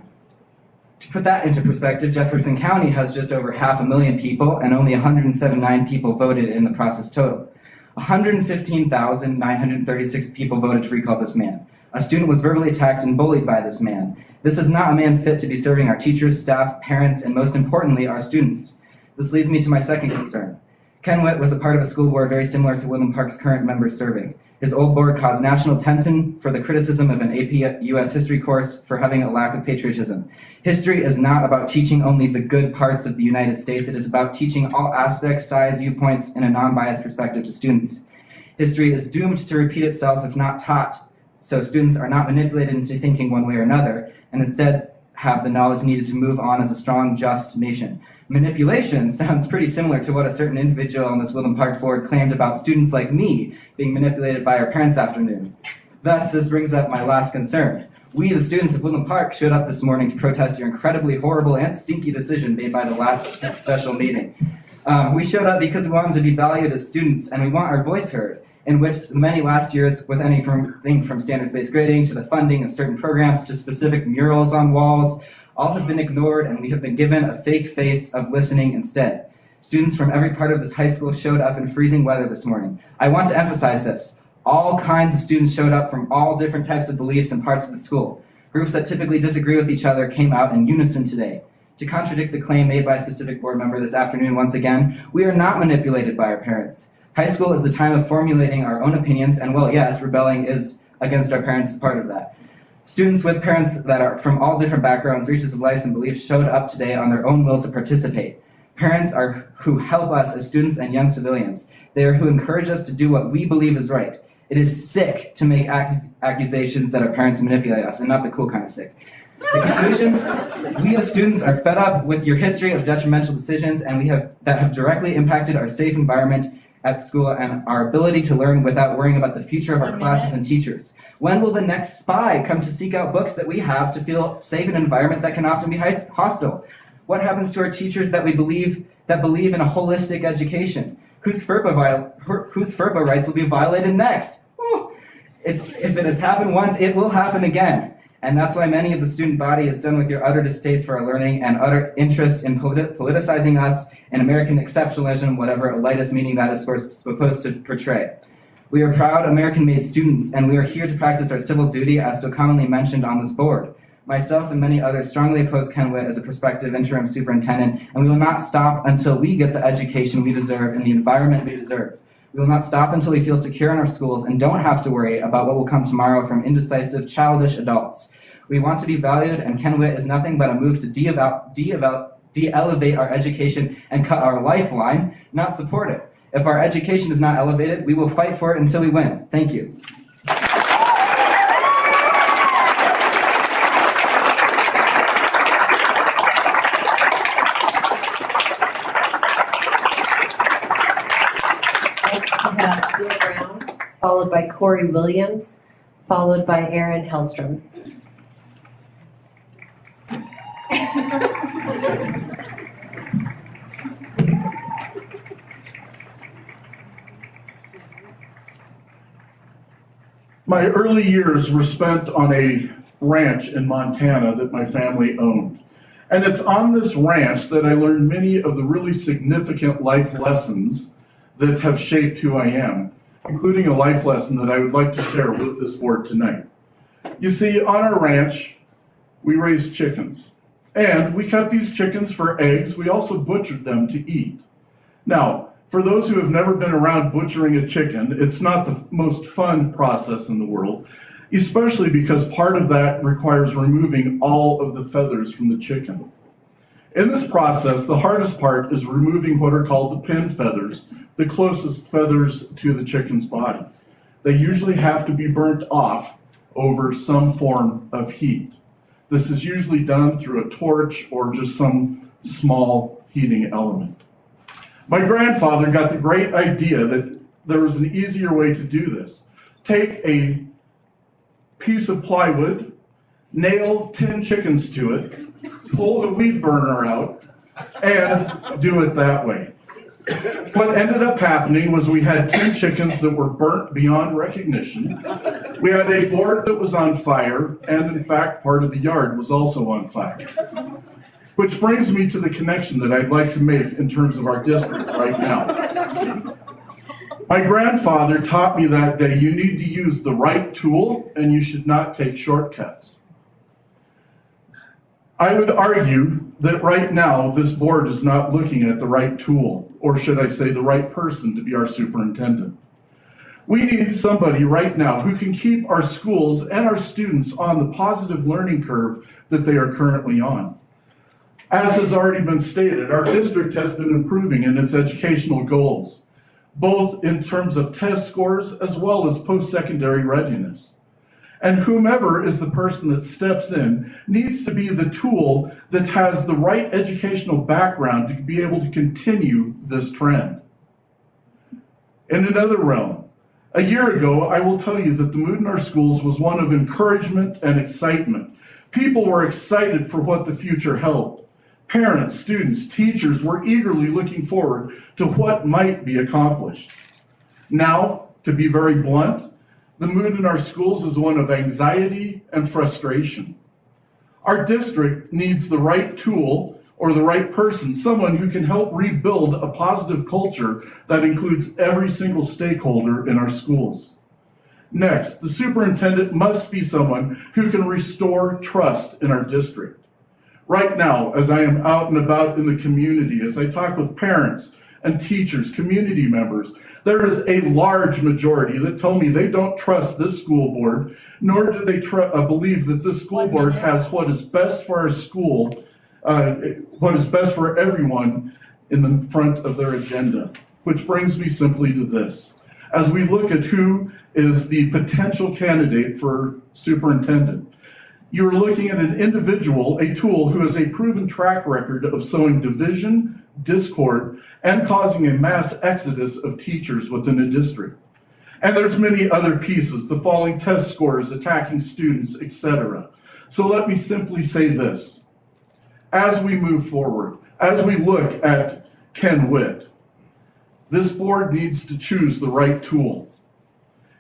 put that into perspective, Jefferson County has just over 500,000 people, and only 179 people voted in the process total. 115,936 people voted to recall this man. A student was verbally attacked and bullied by this man. This is not a man fit to be serving our teachers, staff, parents, and most importantly, our students. This leads me to my second concern. Ken Witt was a part of a school board very similar to Woodland Park's current members serving. His old board caused national attention for the criticism of an AP US history course for having a lack of patriotism. History is not about teaching only the good parts of the United States. It is about teaching all aspects, sides, viewpoints, in a non-biased perspective to students. History is doomed to repeat itself if not taught, so students are not manipulated into thinking one way or another, and instead have the knowledge needed to move on as a strong, just nation. Manipulation sounds pretty similar to what a certain individual on this Woodland Park board claimed about students like me being manipulated by our parents this afternoon. Thus, this brings up my last concern. We, the students of Woodland Park, showed up this morning to protest your incredibly horrible and stinky decision made by the last special meeting. We showed up because we wanted to be valued as students, and we want our voice heard, in which many last years, with anything from standards-based grading to the funding of certain programs to specific murals on walls, all have been ignored, and we have been given a fake face of listening instead. Students from every part of this high school showed up in freezing weather this morning. I want to emphasize this. All kinds of students showed up from all different types of beliefs and parts of the school. Groups that typically disagree with each other came out in unison today. To contradict the claim made by a specific board member this afternoon once again, we are not manipulated by our parents. High school is the time of formulating our own opinions, and well, yes, rebelling is against our parents is part of that. Students with parents that are from all different backgrounds, reaches of life, and beliefs showed up today on their own will to participate. Parents are who help us as students and young civilians. They are who encourage us to do what we believe is right. It is sick to make accusations that our parents manipulate us, and not the cool kind of sick. The conclusion, we as students are fed up with your history of detrimental decisions that have directly impacted our safe environment at school and our ability to learn without worrying about the future of our classes and teachers. When will the next spy come to seek out books that we have to feel safe in an environment that can often be hostile? What happens to our teachers that believe in a holistic education? Whose FERPA rights will be violated next? If it has happened once, it will happen again. And that's why many of the student body is done with your utter distaste for our learning and utter interest in politicizing us and American exceptionalism, whatever elitist meaning that is supposed to portray. We are proud American-made students, and we are here to practice our civil duty as so commonly mentioned on this board. Myself and many others strongly oppose Ken Witt as a prospective interim superintendent, and we will not stop until we get the education we deserve and the environment we deserve. We will not stop until we feel secure in our schools and don't have to worry about what will come tomorrow from indecisive, childish adults. We want to be valued, and Ken Witt is nothing but a move to de-elevate our education and cut our lifeline, not support it. If our education is not elevated, we will fight for it until we win. Thank you. Leah Brown, followed by Corey Williams, followed by Aaron Hellstrom. My early years were spent on a ranch in Montana that my family owned. And it's on this ranch that I learned many of the really significant life lessons that have shaped who I am, including a life lesson that I would like to share with this board tonight. You see, on our ranch, we raised chickens. And we kept these chickens for eggs. We also butchered them to eat. Now, for those who have never been around butchering a chicken, it's not the most fun process in the world, especially because part of that requires removing all of the feathers from the chicken. In this process, the hardest part is removing what are called the pin feathers, the closest feathers to the chicken's body. They usually have to be burnt off over some form of heat. This is usually done through a torch or just some small heating element. My grandfather got the great idea that there was an easier way to do this. Take a piece of plywood, nail 10 chickens to it, pull the weed burner out, and do it that way. What ended up happening was we had 10 chickens that were burnt beyond recognition. We had a board that was on fire, and in fact, part of the yard was also on fire. Which brings me to the connection that I'd like to make in terms of our district right now. My grandfather taught me that day you need to use the right tool and you should not take shortcuts. I would argue that right now this board is not looking at the right tool, or should I say the right person to be our superintendent. We need somebody right now who can keep our schools and our students on the positive learning curve that they are currently on. As has already been stated, our district has been improving in its educational goals, both in terms of test scores as well as post-secondary readiness. And whomever is the person that steps in needs to be the tool that has the right educational background to be able to continue this trend. In another realm, a year ago, I will tell you that the mood in our schools was one of encouragement and excitement. People were excited for what the future held. Parents, students, teachers were eagerly looking forward to what might be accomplished. Now, to be very blunt, the mood in our schools is one of anxiety and frustration. Our district needs the right tool or the right person, someone who can help rebuild a positive culture that includes every single stakeholder in our schools. Next, the superintendent must be someone who can restore trust in our district. Right now, as I am out and about in the community, as I talk with parents and teachers, community members, there is a large majority that tell me they don't trust this school board, nor do they believe that this school board has what is best for our school, what is best for everyone in the front of their agenda. Which brings me simply to this. As we look at who is the potential candidate for superintendent, you're looking at an individual, a tool who has a proven track record of sowing division, discord, and causing a mass exodus of teachers within a district. And there's many other pieces, the falling test scores, attacking students, etc. So let me simply say this. As we move forward, as we look at Ken Witt, this board needs to choose the right tool.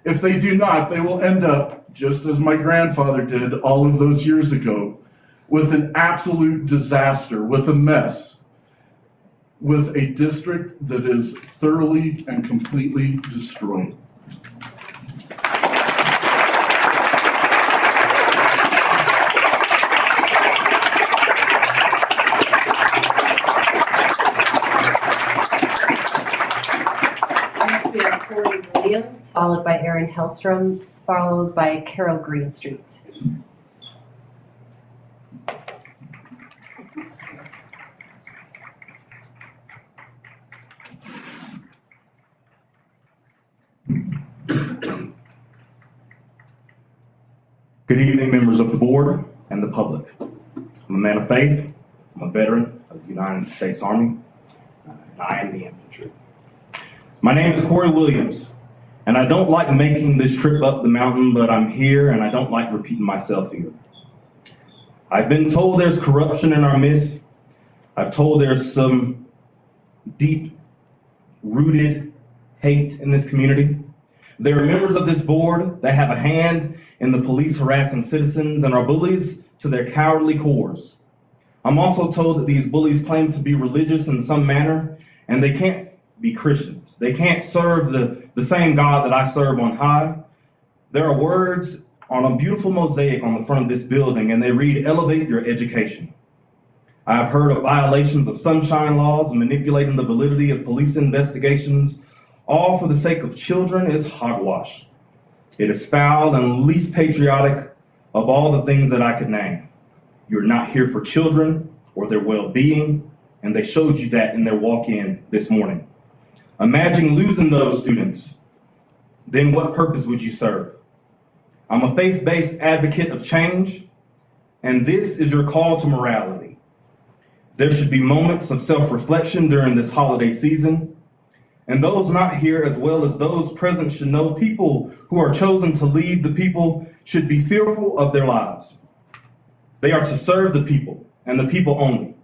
If they do not, they will end up, just as my grandfather did all of those years ago, with an absolute disaster, with a mess, with a district that is thoroughly and completely destroyed. We have Corey Williams, followed by Aaron Hellstrom, followed by Carol Greenstreet. Good evening, members of the board and the public. I'm a man of faith. I'm a veteran of the United States Army, and I am the infantry. My name is Corey Williams, and I don't like making this trip up the mountain, but I'm here and I don't like repeating myself here. I've been told there's corruption in our midst. I've told there's some deep-rooted hate in this community. There are members of this board that have a hand in the police harassing citizens and are bullies to their cowardly cores. I'm also told that these bullies claim to be religious in some manner, and they can't be Christians. They can't serve the same God that I serve on high. There are words on a beautiful mosaic on the front of this building, and they read, "Elevate your education." I've heard of violations of sunshine laws and manipulating the validity of police investigations, all for the sake of children, is hogwash. It is foul and least patriotic of all the things that I could name. You're not here for children or their well-being, and they showed you that in their walk-in this morning. Imagine losing those students. Then what purpose would you serve? I'm a faith-based advocate of change, and this is your call to morality. There should be moments of self-reflection during this holiday season. And those not here, as well as those present, should know people who are chosen to lead the people should be fearful of their lives. They are to serve the people, and the people only.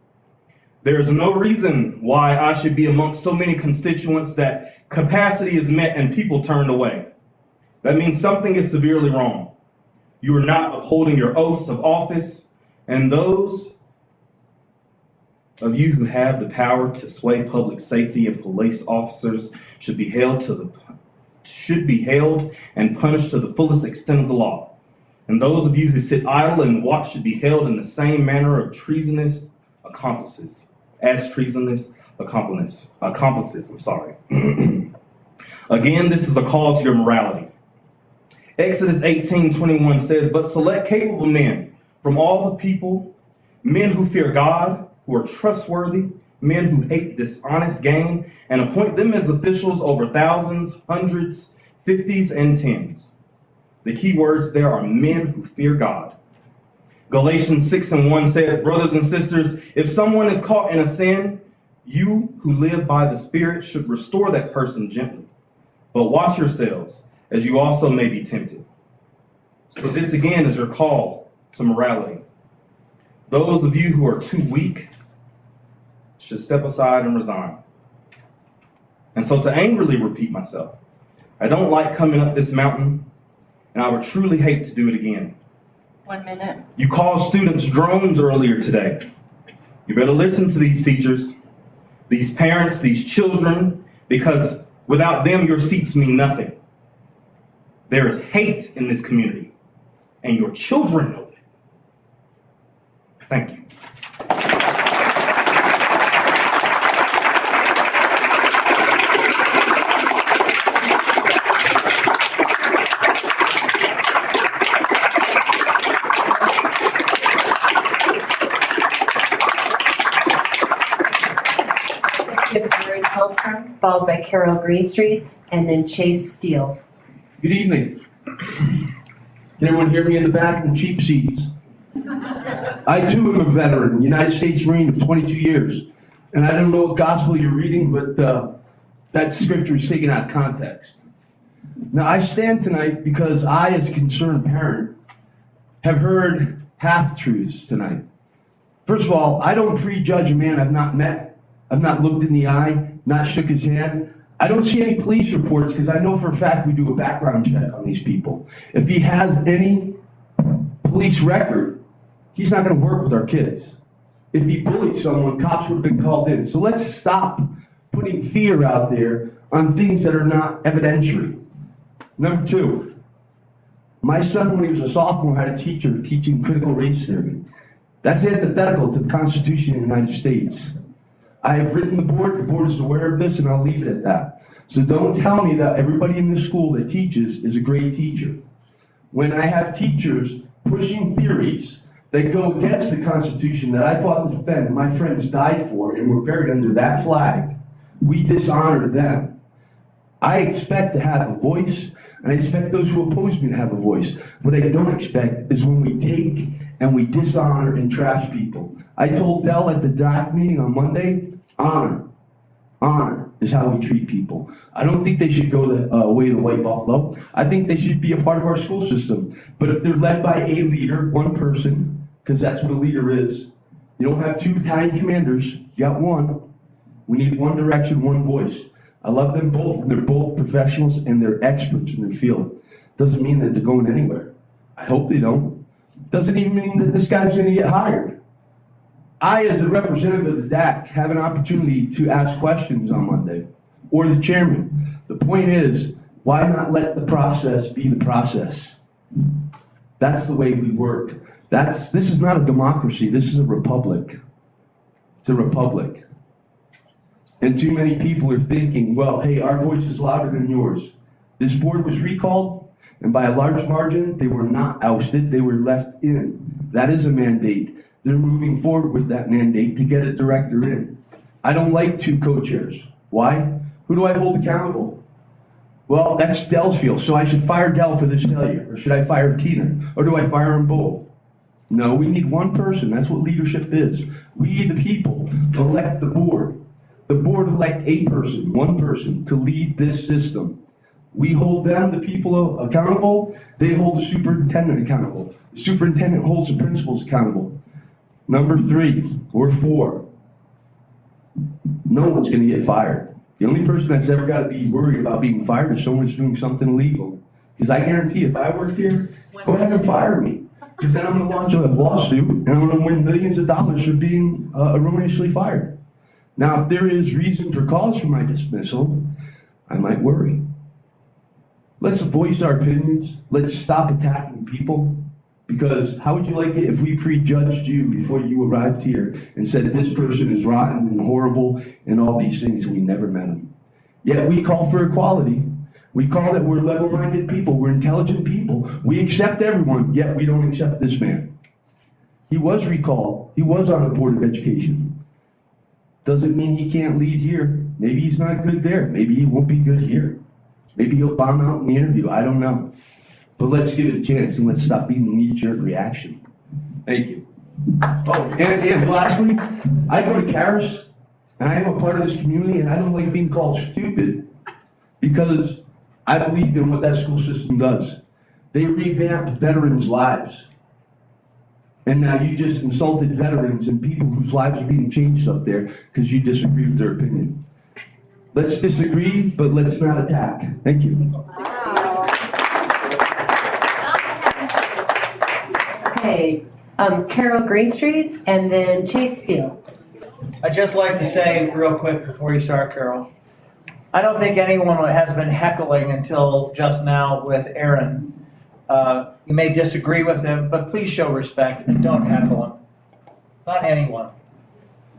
There is no reason why I should be amongst so many constituents that capacity is met and people turned away. That means something is severely wrong. You are not upholding your oaths of office, and those of you who have the power to sway public safety and police officers should be held and punished to the fullest extent of the law. And those of you who sit idle and watch should be held in the same manner of treasonous accomplices. Again, this is a call to your morality. Exodus 18:21 says, "But select capable men from all the people, men who fear God, who are trustworthy, men who hate dishonest gain, and appoint them as officials over thousands, hundreds, fifties, and tens." The key words there are men who fear God. Galatians 6:1 says, "Brothers and sisters, if someone is caught in a sin, you who live by the Spirit should restore that person gently. But watch yourselves, as you also may be tempted." So this again is your call to morality. Those of you who are too weak should step aside and resign. And so to angrily repeat myself, I don't like coming up this mountain, and I would truly hate to do it again. 1 minute. You called students drones earlier today. You better listen to these teachers, these parents, these children, because without them, your seats mean nothing. There is hate in this community, and your children know it. Thank you. Aaron Hellstrom, followed by Carol Greenstreet, and then Chase Steele. Good evening. Can everyone hear me in the back in the cheap seats? I too am a veteran, United States Marine of 22 years. And I don't know what gospel you're reading, but that scripture is taken out of context. Now I stand tonight because I, as a concerned parent, have heard half-truths tonight. First of all, I don't prejudge a man I've not met, I've not looked in the eye, not shook his hand. I don't see any police reports because I know for a fact we do a background check on these people. If he has any police record, he's not gonna work with our kids. If he bullied someone, cops would have been called in. So let's stop putting fear out there on things that are not evidentiary. Number two, my son, when he was a sophomore, had a teacher teaching critical race theory. That's antithetical to the Constitution of the United States. I have written the board is aware of this, and I'll leave it at that. So don't tell me that everybody in this school that teaches is a great teacher. When I have teachers pushing theories that go against the Constitution that I fought to defend and my friends died for and were buried under that flag, we dishonor them. I expect to have a voice, and I expect those who oppose me to have a voice. What I don't expect is when we take and we dishonor and trash people. I told Dell at the DAC meeting on Monday, honor is how we treat people. I don't think they should go the way of the white buffalo. I think they should be a part of our school system. But if they're led by a leader, one person, because that's what a leader is, you don't have two battalion commanders, you got one. We need one direction, one voice. I love them both, and they're both professionals and they're experts in their field. Doesn't mean that they're going anywhere. I hope they don't. Doesn't even mean that this guy's gonna get hired. I, as a representative of the DAC, have an opportunity to ask questions on Monday, or the chairman. The point is, why not let the process be the process? That's the way we work. This is not a democracy, this is a republic. It's a republic. And too many people are thinking, well, hey, our voice is louder than yours. This board was recalled, and by a large margin, they were not ousted, they were left in. That is a mandate. They're moving forward with that mandate to get a director in. I don't like two co-chairs. Why? Who do I hold accountable? Well, that's Dell's field, so I should fire Dell for this failure, or should I fire Keener? Or do I fire them both? No, we need one person. That's what leadership is. We, the people, elect the board. The board elect a person, one person, to lead this system. We hold them, the people, accountable. They hold the superintendent accountable. The superintendent holds the principals accountable. Number 3 or 4, no one's gonna get fired. The only person that's ever gotta be worried about being fired is someone who's doing something illegal. Because I guarantee if I worked here, go ahead and fire me. Because then I'm gonna launch a lawsuit and I'm gonna win millions of dollars for being erroneously fired. Now, if there is reason for cause for my dismissal, I might worry. Let's voice our opinions. Let's stop attacking people. Because how would you like it if we prejudged you before you arrived here and said this person is rotten and horrible and all these things, and we never met him? Yet we call for equality. We call that we're level-minded people, we're intelligent people. We accept everyone, yet we don't accept this man. He was recalled. He was on the Board of Education. Doesn't mean he can't lead here. Maybe he's not good there. Maybe he won't be good here. Maybe he'll bomb out in the interview. I don't know. But let's give it a chance and let's stop being a knee-jerk reaction. Thank you. Oh, and lastly, I go to Karis, and I am a part of this community, and I don't like being called stupid because I believe in what that school system does. They revamped veterans' lives. And now you just insulted veterans and people whose lives are being changed up there because you disagree with their opinion. Let's disagree, but let's not attack. Thank you. Okay, Carol Greenstreet and then Chase Steele. I'd just like to say real quick before you start, Carol, I don't think anyone has been heckling until just now with Aaron. You may disagree with him, but please show respect and don't heckle him. Not anyone.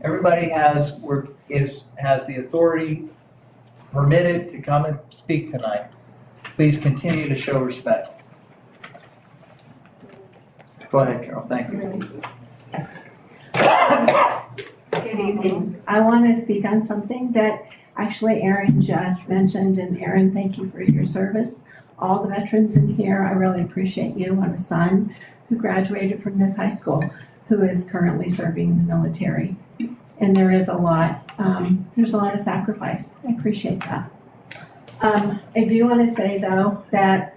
Everybody has the authority permitted to come and speak tonight. Please continue to show respect. Go ahead, Carol. Thank you. Good evening. I want to speak on something that actually Aaron just mentioned. And Aaron, thank you for your service. All the veterans in here, I really appreciate you. I have a son who graduated from this high school who is currently serving in the military. And there is a lot, there's a lot of sacrifice. I appreciate that. I do want to say though that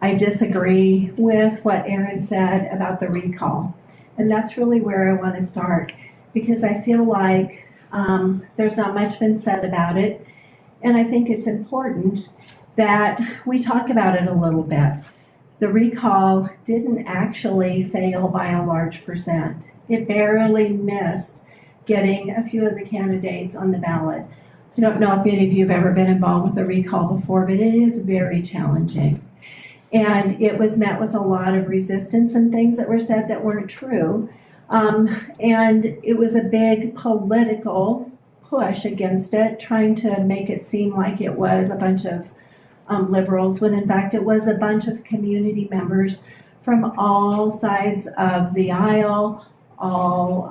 I disagree with what Aaron said about the recall. And that's really where I want to start because I feel like there's not much been said about it. And I think it's important that we talk about it a little bit. The recall didn't actually fail by a large percent. It barely missed getting a few of the candidates on the ballot. I don't know if any of you have ever been involved with a recall before, but it is very challenging. And it was met with a lot of resistance and things that were said that weren't true. And it was a big political push against it, trying to make it seem like it was a bunch of liberals, when in fact it was a bunch of community members from all sides of the aisle, all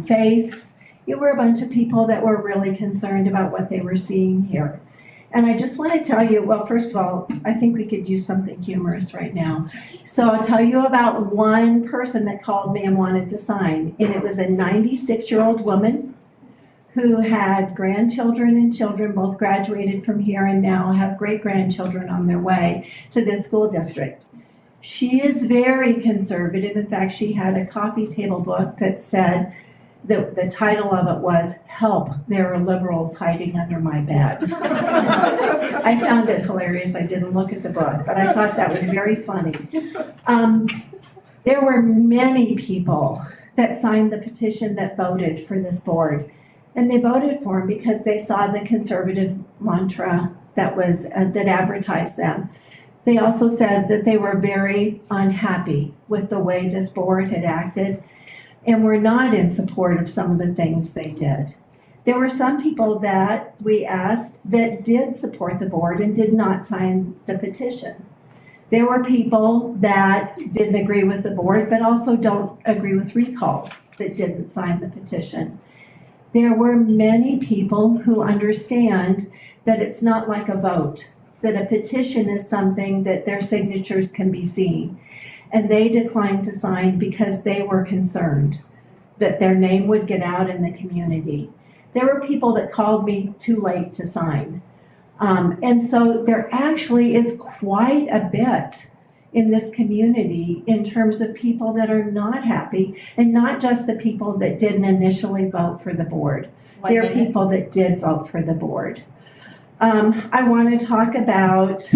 faiths. It were a bunch of people that were really concerned about what they were seeing here. And I just want to tell you, well, first of all, I think we could use something humorous right now. So I'll tell you about one person that called me and wanted to sign. And it was a 96-year-old woman who had grandchildren and children, both graduated from here and now have great-grandchildren on their way to this school district. She is very conservative. In fact, she had a coffee table book that said, the title of it was, "Help, There Are Liberals Hiding Under My Bed." I found it hilarious. I didn't look at the book, but I thought that was very funny. There were many people that signed the petition that voted for this board. And they voted for him because they saw the conservative mantra that was that advertised them. They also said that they were very unhappy with the way this board had acted and were not in support of some of the things they did. There were some people that we asked that did support the board and did not sign the petition. There were people that didn't agree with the board but also don't agree with recalls that didn't sign the petition. There were many people who understand that it's not like a vote, that a petition is something that their signatures can be seen. And they declined to sign because they were concerned that their name would get out in the community. There were people that called me too late to sign. And so there actually is quite a bit in this community in terms of people that are not happy, and not just the people that didn't initially vote for the board. There are people that did vote for the board. I want to talk about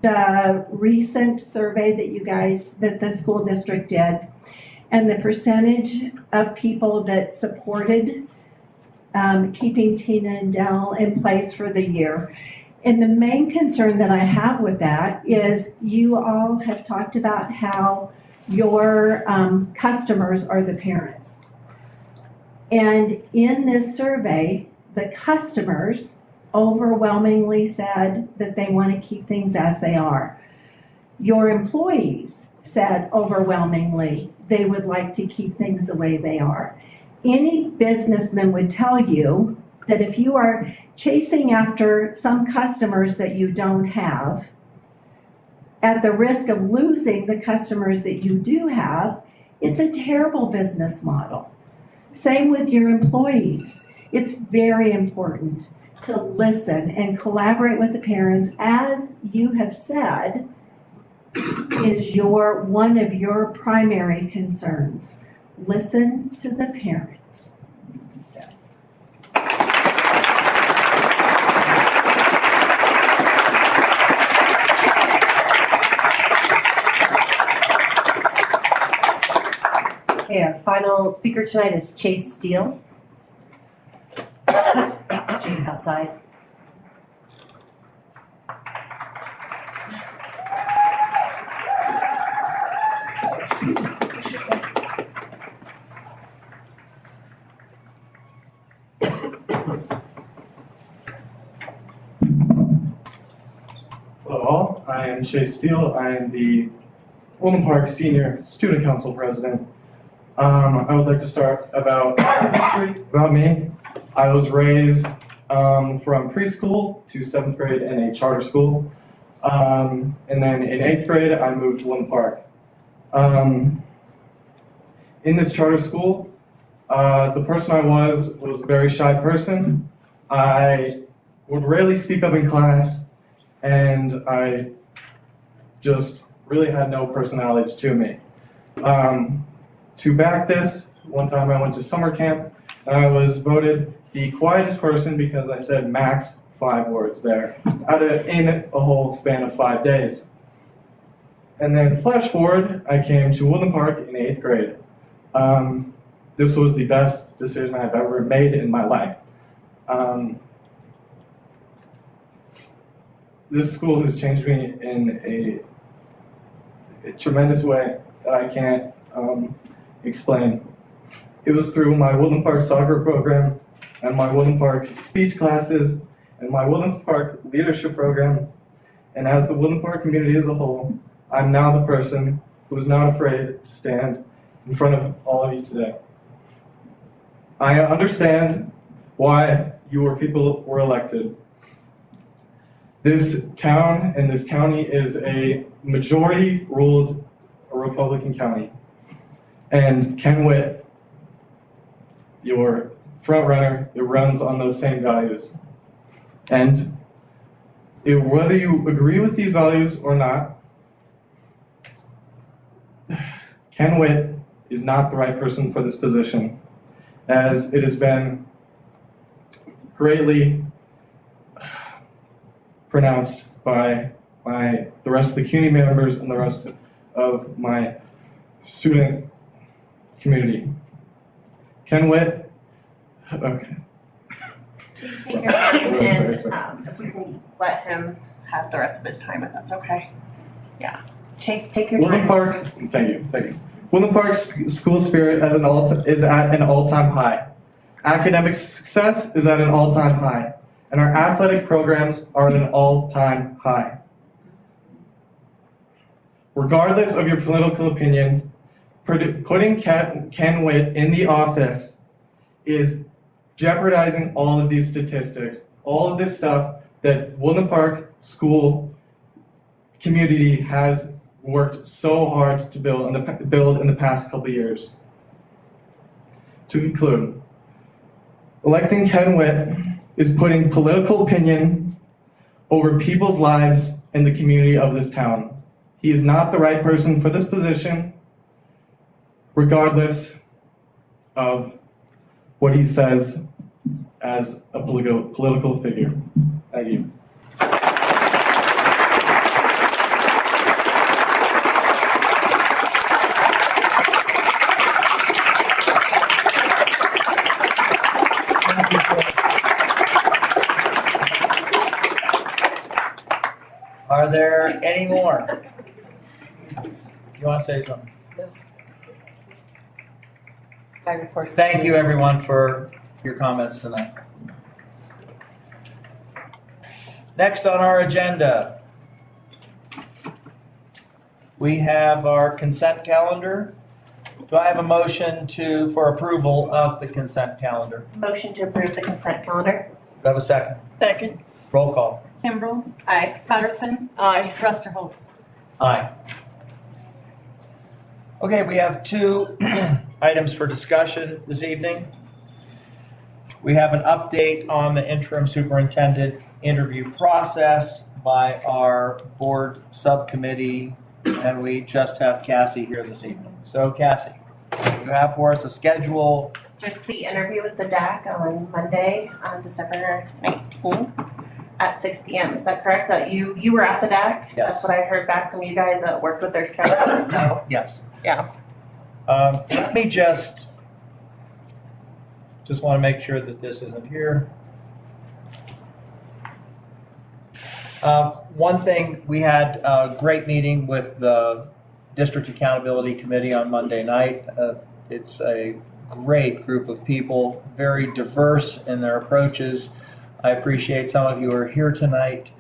the recent survey that the school district did, and the percentage of people that supported keeping Tina and Dell in place for the year. And the main concern that I have with that is you all have talked about how your customers are the parents. And in this survey, the customers overwhelmingly said that they want to keep things as they are. Your employees said overwhelmingly they would like to keep things the way they are. Any businessman would tell you that if you are chasing after some customers that you don't have, at the risk of losing the customers that you do have, it's a terrible business model. Same with your employees. It's very important to listen and collaborate with the parents, as you have said, is one of your primary concerns. Listen to the parents. Okay, our final speaker tonight is Chase Steele. Chase outside. Hello all, I am Chase Steele. I am the Woodland Park Senior Student Council President. I would like to start about history about me. I was raised from preschool to 7th grade in a charter school. And then in 8th grade, I moved to Woodland Park. In this charter school, the person I was a very shy person. I would rarely speak up in class, and I just really had no personality to me. To back this, one time I went to summer camp and I was voted the quietest person because I said max 5 wards there in a whole span of 5 days. And then flash forward, I came to Woodland Park in 8th grade. This was the best decision I've ever made in my life. This school has changed me in a tremendous way that I can't explain. It was through my Woodland Park soccer program and my Woodland Park speech classes and my Woodland Park leadership program. And as the Woodland Park community as a whole, I'm now the person who is not afraid to stand in front of all of you today. I understand why your people were elected. This town and this county is a majority-ruled Republican county. And Ken Witt, your front runner, it runs on those same values. And whether you agree with these values or not, Ken Witt is not the right person for this position, as it has been greatly pronounced by the rest of the CUNY members and the rest of my student community. Ken Witt, okay. Please take your time, and if we can let him have the rest of his time, if that's okay. Yeah. Chase, take your Woodland time. Park, thank you. Woodland Park's school spirit is at an all-time high. Academic success is at an all-time high. And our athletic programs are at an all-time high. Regardless of your political opinion, putting Ken Witt in the office is jeopardizing all of these statistics, all of this stuff that Woodland Park school community has worked so hard to build in the past couple of years. To conclude, electing Ken Witt is putting political opinion over people's lives and the community of this town. He is not the right person for this position, regardless of what he says as a political figure. Thank you. Are there any more? You want to say something? Thank you, everyone, for your comments tonight. Next on our agenda, we have our consent calendar. Do I have a motion for approval of the consent calendar? Motion to approve the consent calendar. Do I have a second? Second. Roll call. Kimbrell. Aye. Patterson. Aye. Rusterholz. Aye. Okay, we have 2 items for discussion this evening. We have an update on the interim superintendent interview process by our board subcommittee, and we just have Cassie here this evening. So Cassie, you have for us a schedule. Just the interview with the DAC on Monday, on December 19th at 6 p.m. Is that correct? That you were at the DAC? Yes. That's what I heard back from you guys that worked with their schedule, so. Yes. Yeah. Let me just want to make sure that this isn't here. One thing, we had a great meeting with the District Accountability Committee on Monday night. It's a great group of people, very diverse in their approaches. I appreciate some of you are here tonight.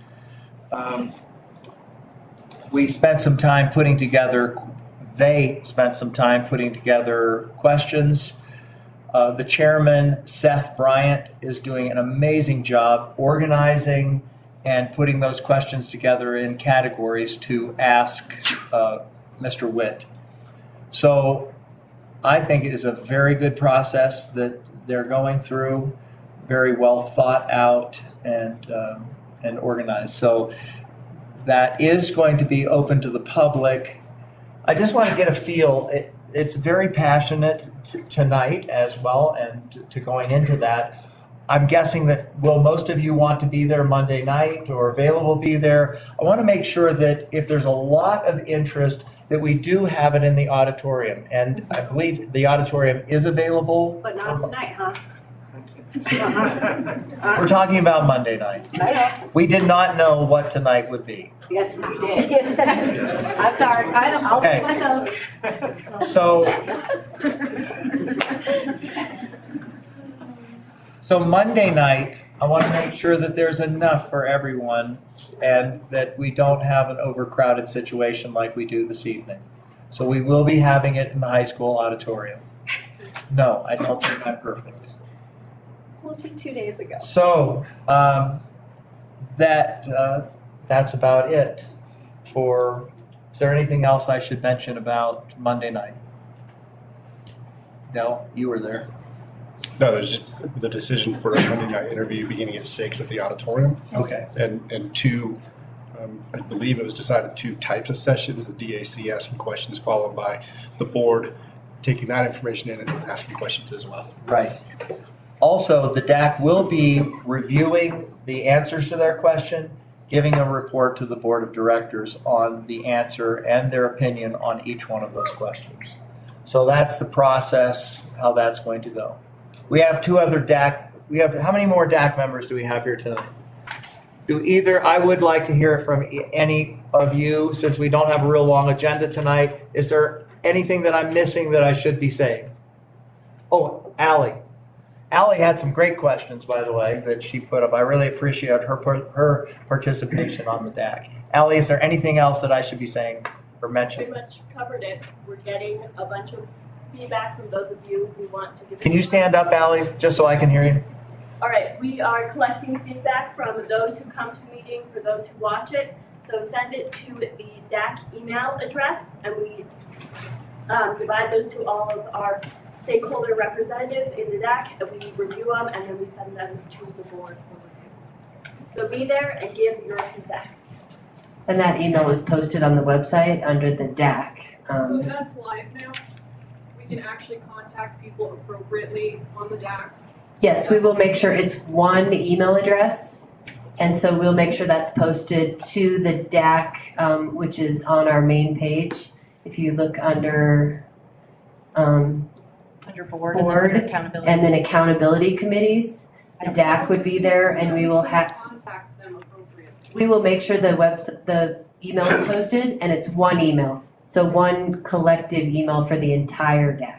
They spent some time putting together questions. The chairman, Seth Bryant, is doing an amazing job organizing and putting those questions together in categories to ask Mr. Witt. So I think it is a very good process that they're going through, very well thought out and organized. So that is going to be open to the public. I just want to get a feel. It's very passionate tonight as well, and to going into that. I'm guessing that, will most of you want to be there Monday night or available be there? I want to make sure that if there's a lot of interest, that we do have it in the auditorium. And I believe the auditorium is available. But not tonight, huh? We're talking about Monday night. I know. We did not know what tonight would be. Yes, we did. I'm sorry, I'll Okay. myself. So Monday night, I want to make sure that there's enough for everyone and that we don't have an overcrowded situation like we do this evening. So we will be having it in the high school auditorium. No, I don't think I'm perfect. It's only 2 days ago. So, that's about it for, is there anything else I should mention about Monday night? Del, you were there. No, there's just the decision for a Monday night interview beginning at 6 at the auditorium. Okay. And two, I believe it was decided 2 types of sessions, the DAC asking questions followed by the board taking that information in and asking questions as well. Right. Also, the DAC will be reviewing the answers to their question, giving a report to the board of directors on the answer and their opinion on each one of those questions. So that's the process, how that's going to go. We have 2 other DAC, how many more DAC members do we have here tonight? I would like to hear from any of you, since we don't have a real long agenda tonight. Is there anything that I'm missing that I should be saying? Oh, Allie. Allie had some great questions, by the way, that she put up. I really appreciate her participation on the DAC. Allie, is there anything else that I should be saying or mentioning? Pretty much covered it. We're getting a bunch of feedback from those of you who want to give. Can you stand up, Allie, just so I can hear you? All right, we are collecting feedback from those who come to the meeting, for those who watch it. So send it to the DAC email address, and we divide those to all of our stakeholder representatives in the DAC, and we review them, and then we send them to the board for review. So be there and give your feedback. And that email is posted on the website under the DAC. So that's live now? We can actually contact people appropriately on the DAC? Yes, we will make sure it's one email address. And so we'll make sure that's posted to the DAC, which is on our main page. If you look under board board and then accountability. and then accountability committees, the DAC would be there, and we will have, Contact them appropriately. we will make sure the email is posted and it's one email. So one collective email for the entire DAC.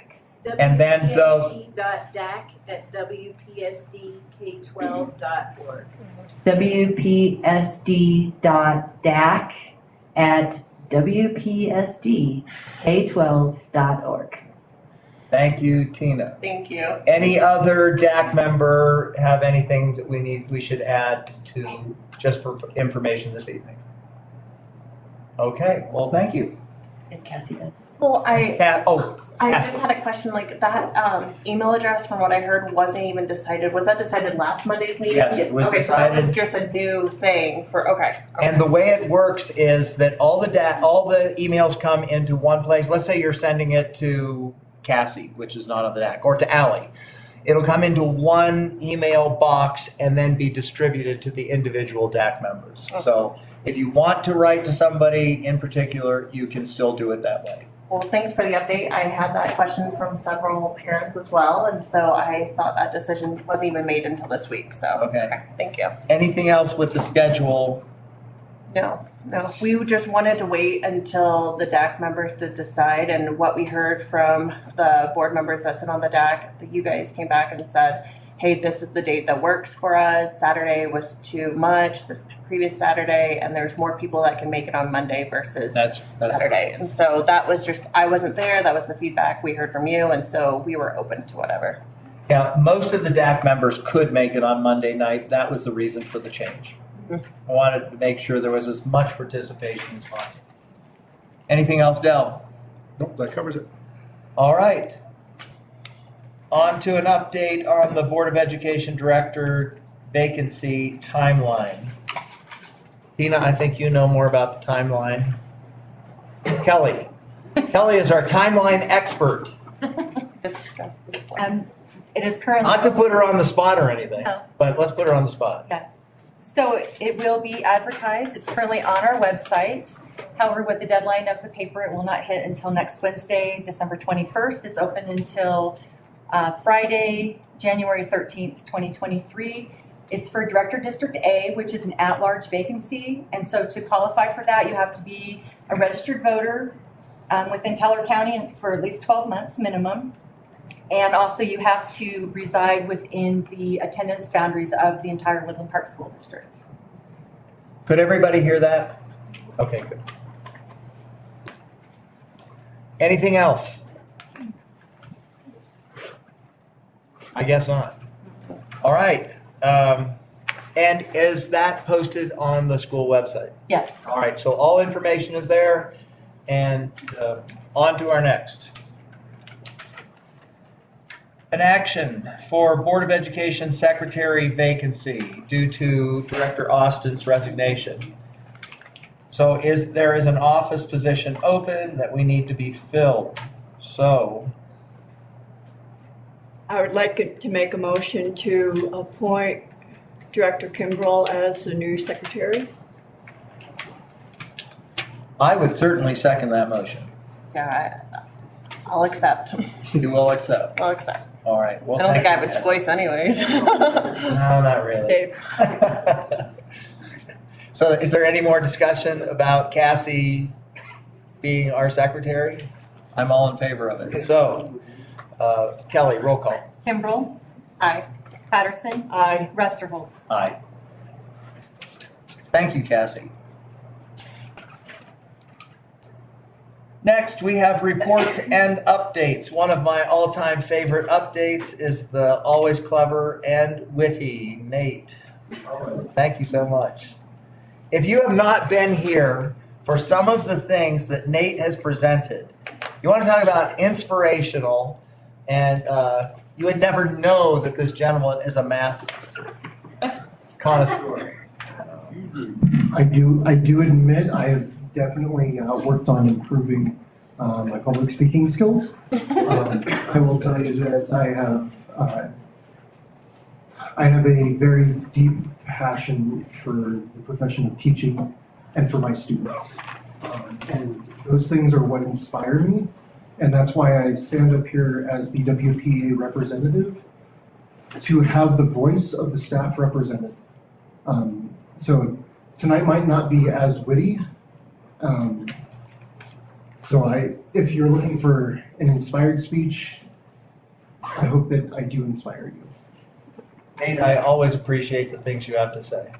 And then those. WPSD.DAC@WPSDK12.org. WPSD.DAC@WPSDK12.org. Thank you, Tina. Thank you. Any other DAC member have anything that we should add to, just for information this evening? Okay, well, thank you. Is Cassie done? Well, I Cassie. just had a question, like that email address, from what I heard, wasn't even decided. Was that decided last Monday's meeting? Yes, it was Okay, so that was decided. just a new thing for, okay. And the way it works is that all the emails come into one place. Let's say you're sending it to Cassie, which is not on the DAC, or to Allie. It'll come into one email box and then be distributed to the individual DAC members. So if you want to write to somebody in particular, you can still do it that way. Well, thanks for the update. I had that question from several parents as well, and so I thought that decision wasn't even made until this week, so. Okay. Thank you. Anything else with the schedule? No. We just wanted to wait until the DAC members to decide, and what we heard from the board members that sit on the DAC, that you guys came back and said, hey, this is the date that works for us. Saturday was too much, this previous Saturday, and there's more people that can make it on Monday versus That's Saturday. And so that was just, I wasn't there, that was the feedback we heard from you, and so we were open to whatever. Yeah, most of the DAC members could make it on Monday night. That was the reason for the change. I wanted to make sure there was as much participation as possible. Anything else, Del? Nope, that covers it. All right. On to an update on the Board of Education Director vacancy timeline. Tina, I think you know more about the timeline. Kelly. Kelly is our timeline expert. Discuss this. It is currently. Not to put her on the spot or anything, No. but let's put her on the spot. So it will be advertised. It's currently on our website. However, with the deadline of the paper, it will not hit until next Wednesday, December 21st. It's open until Friday, January 13th, 2023. It's for Director District A, which is an at-large vacancy. And so to qualify for that, you have to be a registered voter within Teller County for at least 12 months minimum. And also you have to reside within the attendance boundaries of the entire Woodland Park School District. Could everybody hear that? Okay, good. Anything else? I guess not. All right. And is that posted on the school website? Yes. All right, so all information is there, and on to our next. An action for Board of Education Secretary vacancy due to Director Austin's resignation. So there is an office position open that we need to be filled. So I would like to make a motion to appoint Director Kimbrell as the new secretary. I would certainly second that motion. Yeah, I'll accept. You will accept. I'll accept. All right. Well, I don't think I thank have a you, choice anyways. No, not really. So is there any more discussion about Cassie being our secretary? I'm all in favor of it. So, Kelly, roll call. Kimbrell? Aye. Patterson? Aye. Resterholz? Aye. Thank you, Cassie. Next, we have reports and updates. One of my all-time favorite updates is the always clever and witty Nate. Thank you so much. If you have not been here for some of the things that Nate has presented, you want to talk about inspirational, and you would never know that this gentleman is a math connoisseur. I do admit I have definitely worked on improving my public speaking skills. I will tell you that I have a very deep passion for the profession of teaching and for my students. And those things are what inspire me. And that's why I stand up here as the WPA representative, to have the voice of the staff represented. So tonight might not be as witty. If you're looking for an inspired speech, I hope that I do inspire you. Nate, I always appreciate the things you have to say.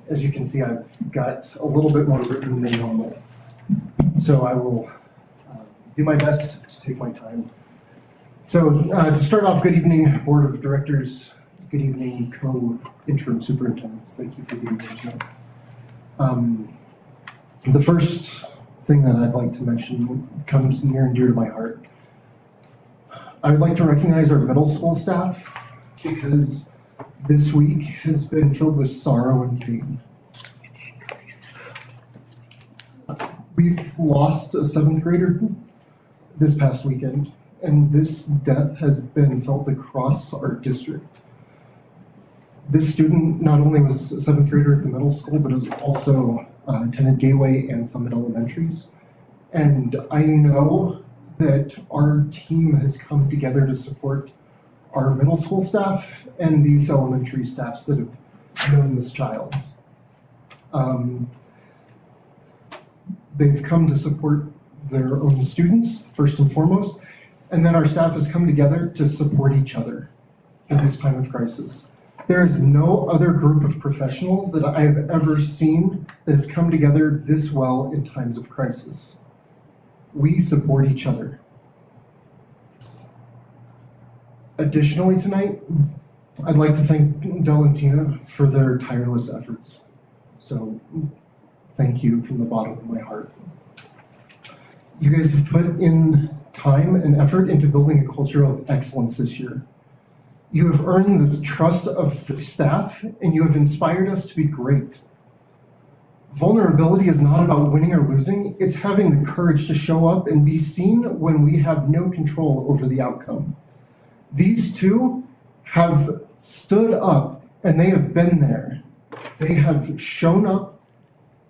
As you can see, I've got a little bit more written than normal. So I will do my best to take my time. So to start off, good evening, Board of Directors. Good evening, co-interim superintendents. Thank you for being here tonight. The first thing that I'd like to mention comes near and dear to my heart. I would like to recognize our middle school staff, because this week has been filled with sorrow and pain. We've lost a 7th grader this past weekend, and this death has been felt across our district. This student not only was a 7th grader at the middle school, but has also attended Gateway and Summit Elementaries. And I know that our team has come together to support our middle school staff and these elementary staffs that have known this child. They've come to support their own students, first and foremost, and then our staff has come together to support each other at this time of crisis. There is no other group of professionals that I have ever seen that has come together this well in times of crisis. We support each other. Additionally tonight, I'd like to thank Del and Tina for their tireless efforts. So thank you from the bottom of my heart. You guys have put in time and effort into building a culture of excellence this year. You have earned the trust of the staff, and you have inspired us to be great. Vulnerability is not about winning or losing, it's having the courage to show up and be seen when we have no control over the outcome. These two have stood up and they have been there. They have shown up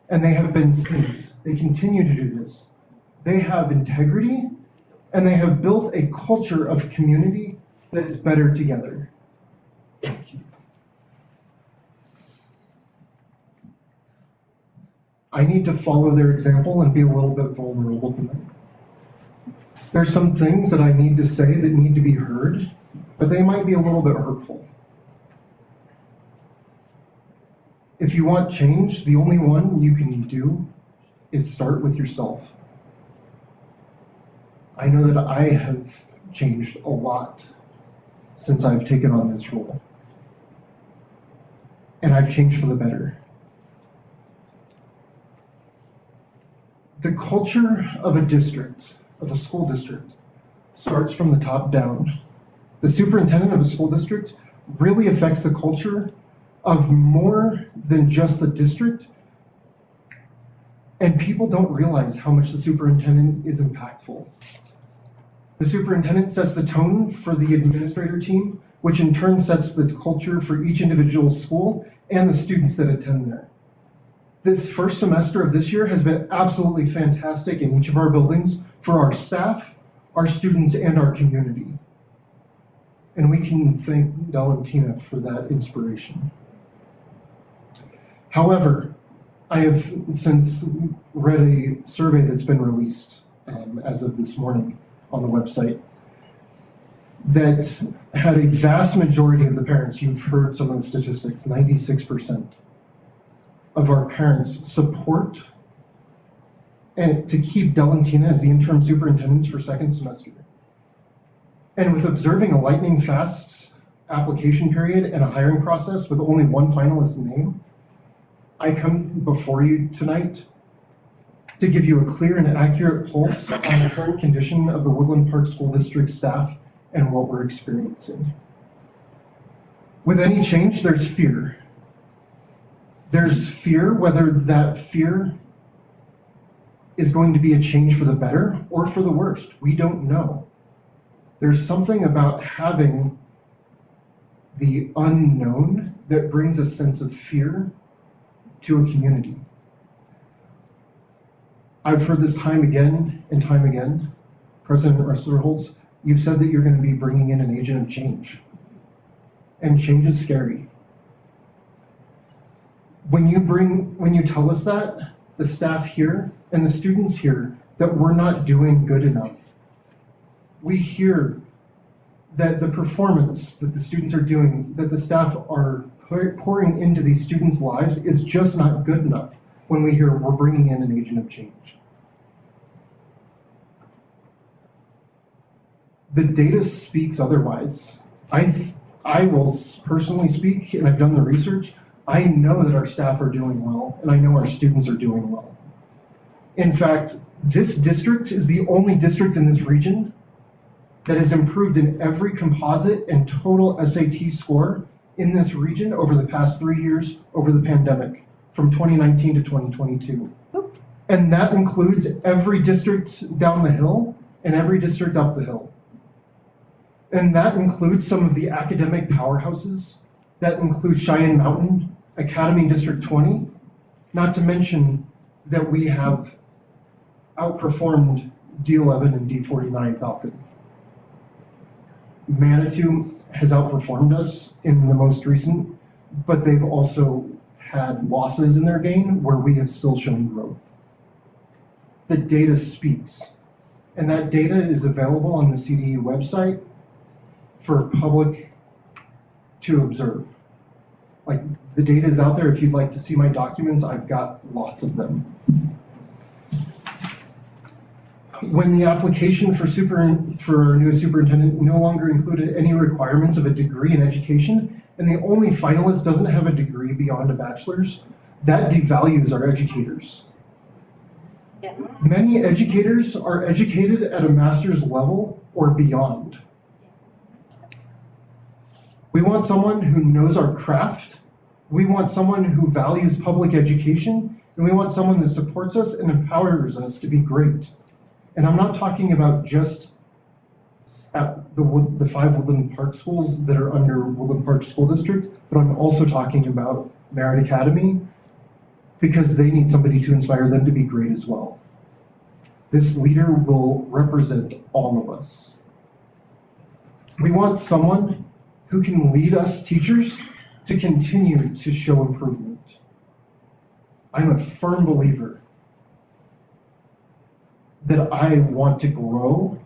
and they have been seen. They continue to do this. They have integrity and they have built a culture of community that is better together. Thank you. I need to follow their example and be a little bit vulnerable tonight. There's some things that I need to say that need to be heard, but they might be a little bit hurtful. If you want change, the only one you can do is start with yourself. I know that I have changed a lot since I've taken on this role. And I've changed for the better. The culture of a district, of a school district, starts from the top down. The superintendent of a school district really affects the culture of more than just the district. And people don't realize how much the superintendent is impactful. The superintendent sets the tone for the administrator team, which in turn sets the culture for each individual school and the students that attend there. This first semester of this year has been absolutely fantastic in each of our buildings for our staff, our students, and our community. And we can thank Del and Tina for that inspiration. However, I have since read a survey that's been released as of this morning on the website that had a vast majority of the parents, you've heard some of the statistics, 96% of our parents support and to keep Del and Tina as the interim superintendents for second semester. And with observing a lightning fast application period and a hiring process with only one finalist name, I come before you tonight to give you a clear and accurate pulse on the current condition of the Woodland Park School District staff and what we're experiencing. With any change, there's fear. There's fear, whether that fear is going to be a change for the better or for the worst. We don't know. There's something about having the unknown that brings a sense of fear to a community. I've heard this time again and time again. President Russell, you've said that you're going to be bringing in an agent of change. And change is scary. When you tell us that, the staff here and the students here, that we're not doing good enough. We hear that the performance that the students are doing, that the staff are pouring into these students' lives is just not good enough when we hear we're bringing in an agent of change. The data speaks otherwise. I will personally speak, and I've done the research. I know that our staff are doing well, and I know our students are doing well. In fact, this district is the only district in this region that has improved in every composite and total SAT score in this region over the past 3 years over the pandemic, from 2019 to 2022. And that includes every district down the hill and every district up the hill. And that includes some of the academic powerhouses. That includes Cheyenne Mountain, Academy District 20, not to mention that we have outperformed D11 and D49 Falcon. Manitou has outperformed us in the most recent, but they've also had losses in their game where we have still shown growth. The data speaks, and that data is available on the CDU website for public to observe. Like, the data is out there. If you'd like to see my documents, I've got lots of them. When the application for a new superintendent no longer included any requirements of a degree in education, and the only finalist doesn't have a degree beyond a bachelor's, that devalues our educators. Yeah. Many educators are educated at a master's level or beyond. We want someone who knows our craft. We want someone who values public education And we want someone that supports us and empowers us to be great. And I'm not talking about just at the 5 Woodland Park schools that are under Woodland Park School District, but I'm also talking about Merritt Academy, because they need somebody to inspire them to be great as well. This leader will represent all of us. We want someone who can lead us teachers to continue to show improvement. I'm a firm believer that I want to grow,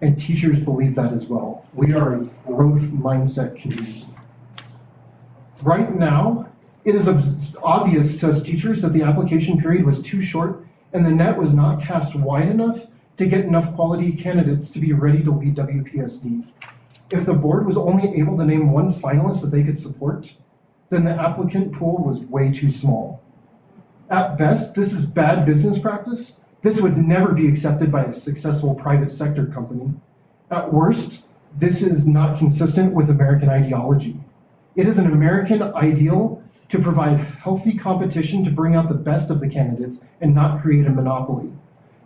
and teachers believe that as well. We are a growth mindset community. Right now, it is obvious to us teachers that the application period was too short and the net was not cast wide enough to get enough quality candidates to be ready to lead WPSD. If the board was only able to name one finalist that they could support, then the applicant pool was way too small. At best, this is bad business practice. This would never be accepted by a successful private sector company. At worst, this is not consistent with American ideology. It is an American ideal to provide healthy competition to bring out the best of the candidates and not create a monopoly.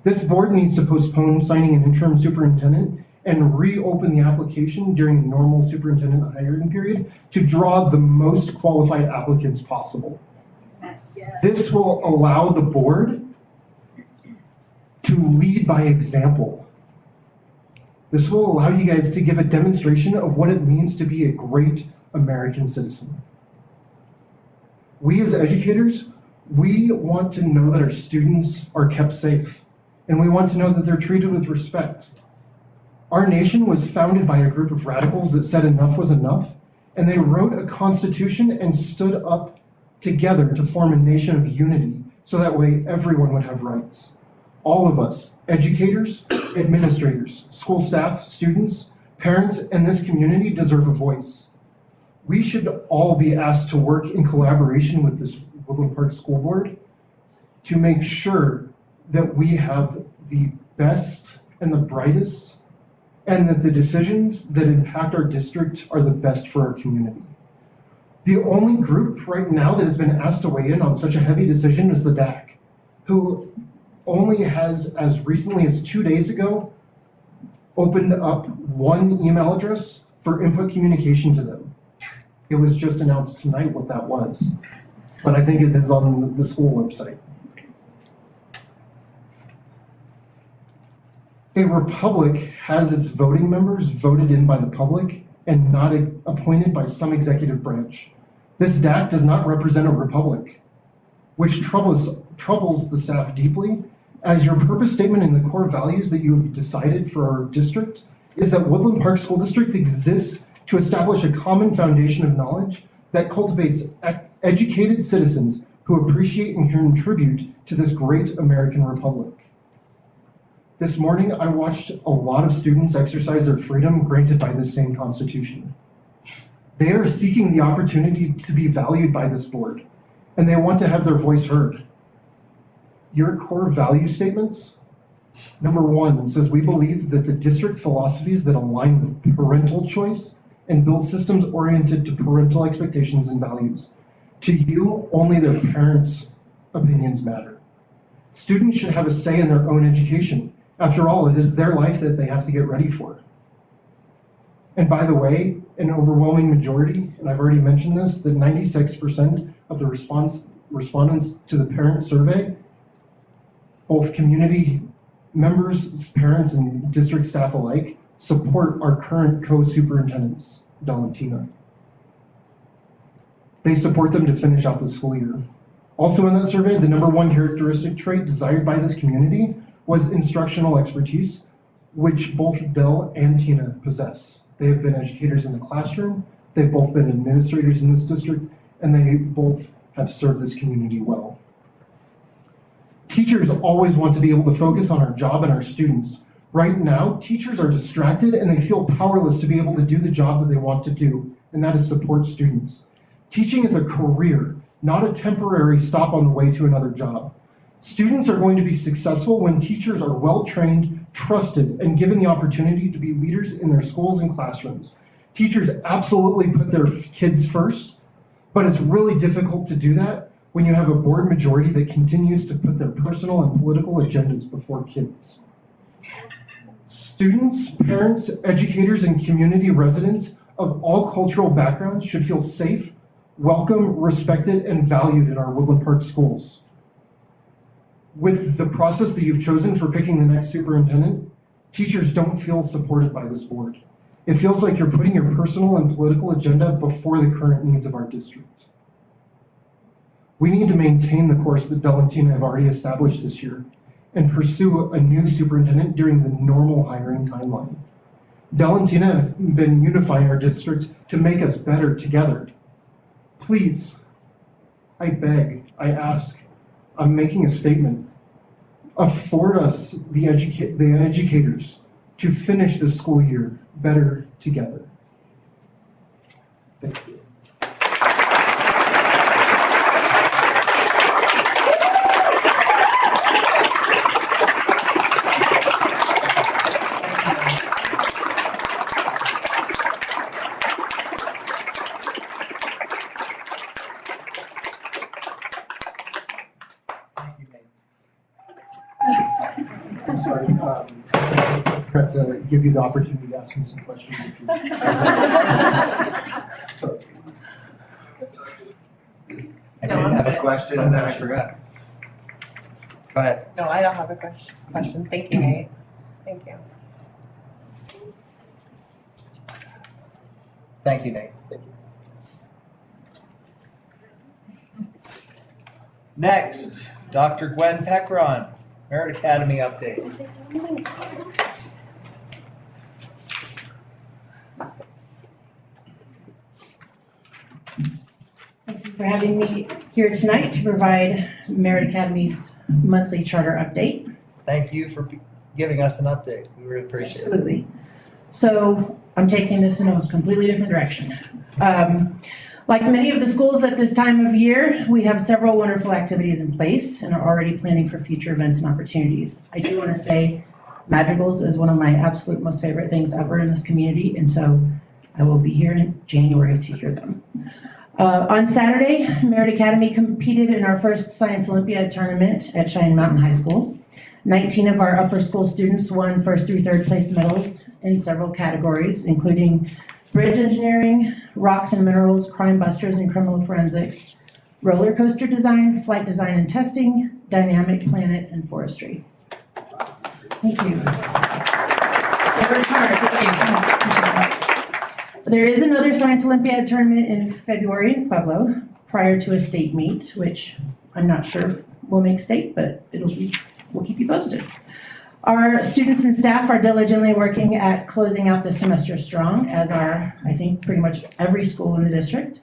This board needs to postpone signing an interim superintendent and reopen the application during a normal superintendent hiring period to draw the most qualified applicants possible. This will allow the board to lead by example. This will allow you guys to give a demonstration of what it means to be a great American citizen. We as educators, we want to know that our students are kept safe, and we want to know that they're treated with respect. Our nation was founded by a group of radicals that said enough was enough, and they wrote a constitution and stood up together to form a nation of unity, so that way everyone would have rights. All of us, educators, administrators, school staff, students, parents, and this community deserve a voice. We should all be asked to work in collaboration with this Woodland Park School Board to make sure that we have the best and the brightest, and that the decisions that impact our district are the best for our community. The only group right now that has been asked to weigh in on such a heavy decision is the DAC, who only has, as recently as 2 days ago, opened up one email address for input communication to them. It was just announced tonight what that was, but I think it is on the school website. A republic has its voting members voted in by the public and not appointed by some executive branch. This DAC does not represent a republic, which troubles the staff deeply, as your purpose statement and the core values that you have decided for our district is that Woodland Park School District exists to establish a common foundation of knowledge that cultivates educated citizens who appreciate and contribute to this great American republic. This morning, I watched a lot of students exercise their freedom granted by this same Constitution. They are seeking the opportunity to be valued by this board, and they want to have their voice heard. Your core value statements, number 1, says we believe that the district philosophies that align with parental choice and build systems oriented to parental expectations and values. To you, only their parents' opinions matter. Students should have a say in their own education. After all, it is their life that they have to get ready for. And by the way, an overwhelming majority, and I've already mentioned this, that 96% of the respondents to the parent survey, both community members, parents, and district staff alike, support our current co-superintendents, Del and Tina. They support them to finish out the school year. Also in that survey, the number 1 characteristic trait desired by this community was instructional expertise, which both Del and Tina possess. They have been educators in the classroom, they've both been administrators in this district, and they both have served this community well. Teachers always want to be able to focus on our job and our students. Right now, teachers are distracted and they feel powerless to be able to do the job that they want to do, and that is support students. Teaching is a career, not a temporary stop on the way to another job. Students are going to be successful when teachers are well-trained, trusted, and given the opportunity to be leaders in their schools and classrooms. Teachers absolutely put their kids first, but it's really difficult to do that when you have a board majority that continues to put their personal and political agendas before kids. Students, parents, educators, and community residents of all cultural backgrounds should feel safe, welcome, respected, and valued in our Woodland Park schools. With the process that you've chosen for picking the next superintendent, teachers don't feel supported by this board. It feels like you're putting your personal and political agenda before the current needs of our district. We need to maintain the course that Del and Tina have already established this year and pursue a new superintendent during the normal hiring timeline. Del and Tina have been unifying our district to make us better together. Please, I beg, I ask, I'm making a statement. Afford us the educators to finish this school year better together. Thank you. I'm sorry, I forgot to give you the opportunity to ask me some questions if you. I did have a question and then I forgot. Go ahead. No, I don't have a question. Thank you, Nate. Thank you. Thank you, Nate. Thank you. Next, Dr. Gwen Peckron, Merit Academy update. Thank you for having me here tonight to provide Merit Academy's monthly charter update. Thank you for giving us an update. We really appreciate it. Absolutely. So I'm taking this in a completely different direction. Like many of the schools at this time of year, we have several wonderful activities in place and are already planning for future events and opportunities. I do want to say Madrigals is one of my absolute most favorite things ever in this community, and so I will be here in January to hear them. On Saturday, Merit Academy competed in our first Science Olympiad tournament at Cheyenne Mountain High School. 19 of our upper school students won first through third place medals in several categories, including bridge engineering, rocks and minerals, crime busters and criminal forensics, roller coaster design, flight design and testing, dynamic planet, and forestry. Thank you. There is another Science Olympiad tournament in February in Pueblo prior to a state meet, which I'm not sure if we'll make state, but we'll keep you posted. Our students and staff are diligently working at closing out the semester strong, as are, I think, pretty much every school in the district.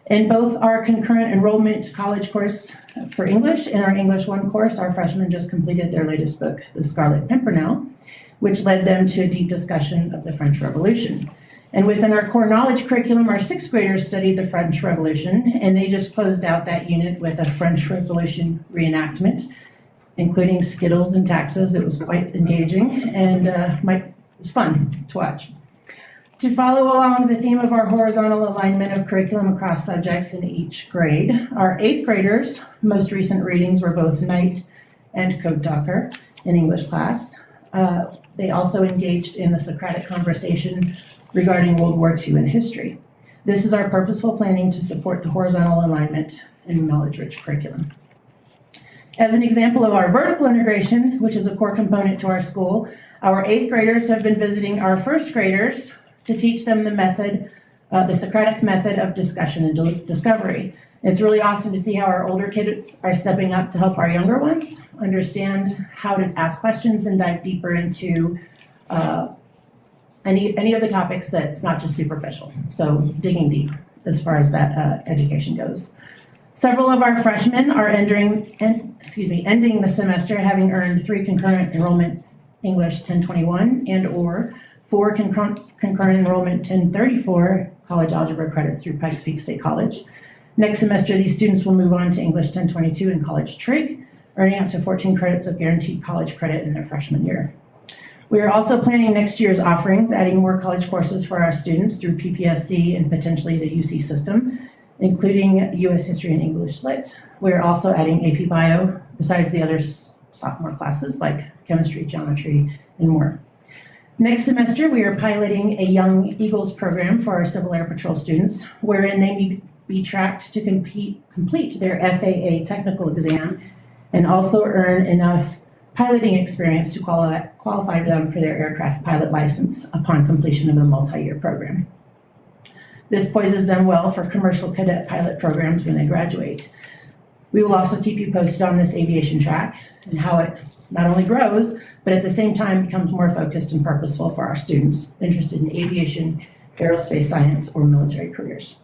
In both our concurrent enrollment college course for English and our English 1 course, our freshmen just completed their latest book, The Scarlet Pimpernel, which led them to a deep discussion of the French Revolution. And within our core knowledge curriculum, our 6th graders studied the French Revolution, and they just closed out that unit with a French Revolution reenactment, including Skittles and taxes. It was quite engaging and it was fun to watch. To follow along the theme of our horizontal alignment of curriculum across subjects in each grade, our 8th graders' most recent readings were both Knight and Code Talker in English class. They also engaged in the Socratic conversation regarding World War II and history. This is our purposeful planning to support the horizontal alignment in knowledge-rich curriculum. As an example of our vertical integration, which is a core component to our school, our 8th graders have been visiting our 1st graders to teach them the method, the Socratic method of discussion and discovery. It's really awesome to see how our older kids are stepping up to help our younger ones understand how to ask questions and dive deeper into any of the topics that's not just superficial. So digging deep as far as that education goes. Several of our freshmen are ending the semester having earned 3 concurrent enrollment English 1021 and or 4 concurrent enrollment 1034 college algebra credits through Pikes Peak State College. Next semester, these students will move on to English 1022 and College Trig, earning up to 14 credits of guaranteed college credit in their freshman year. We are also planning next year's offerings, adding more college courses for our students through PPSC and potentially the UC system. including US History and English Lit. We're also adding AP Bio besides the other sophomore classes like chemistry, geometry, and more. Next semester, we are piloting a Young Eagles program for our Civil Air Patrol students, wherein they may be tracked to complete their FAA technical exam and also earn enough piloting experience to qualify them for their aircraft pilot license upon completion of the multi-year program. This poises them well for commercial cadet pilot programs when they graduate. We will also keep you posted on this aviation track and how it not only grows, but at the same time becomes more focused and purposeful for our students interested in aviation, aerospace science, or military careers.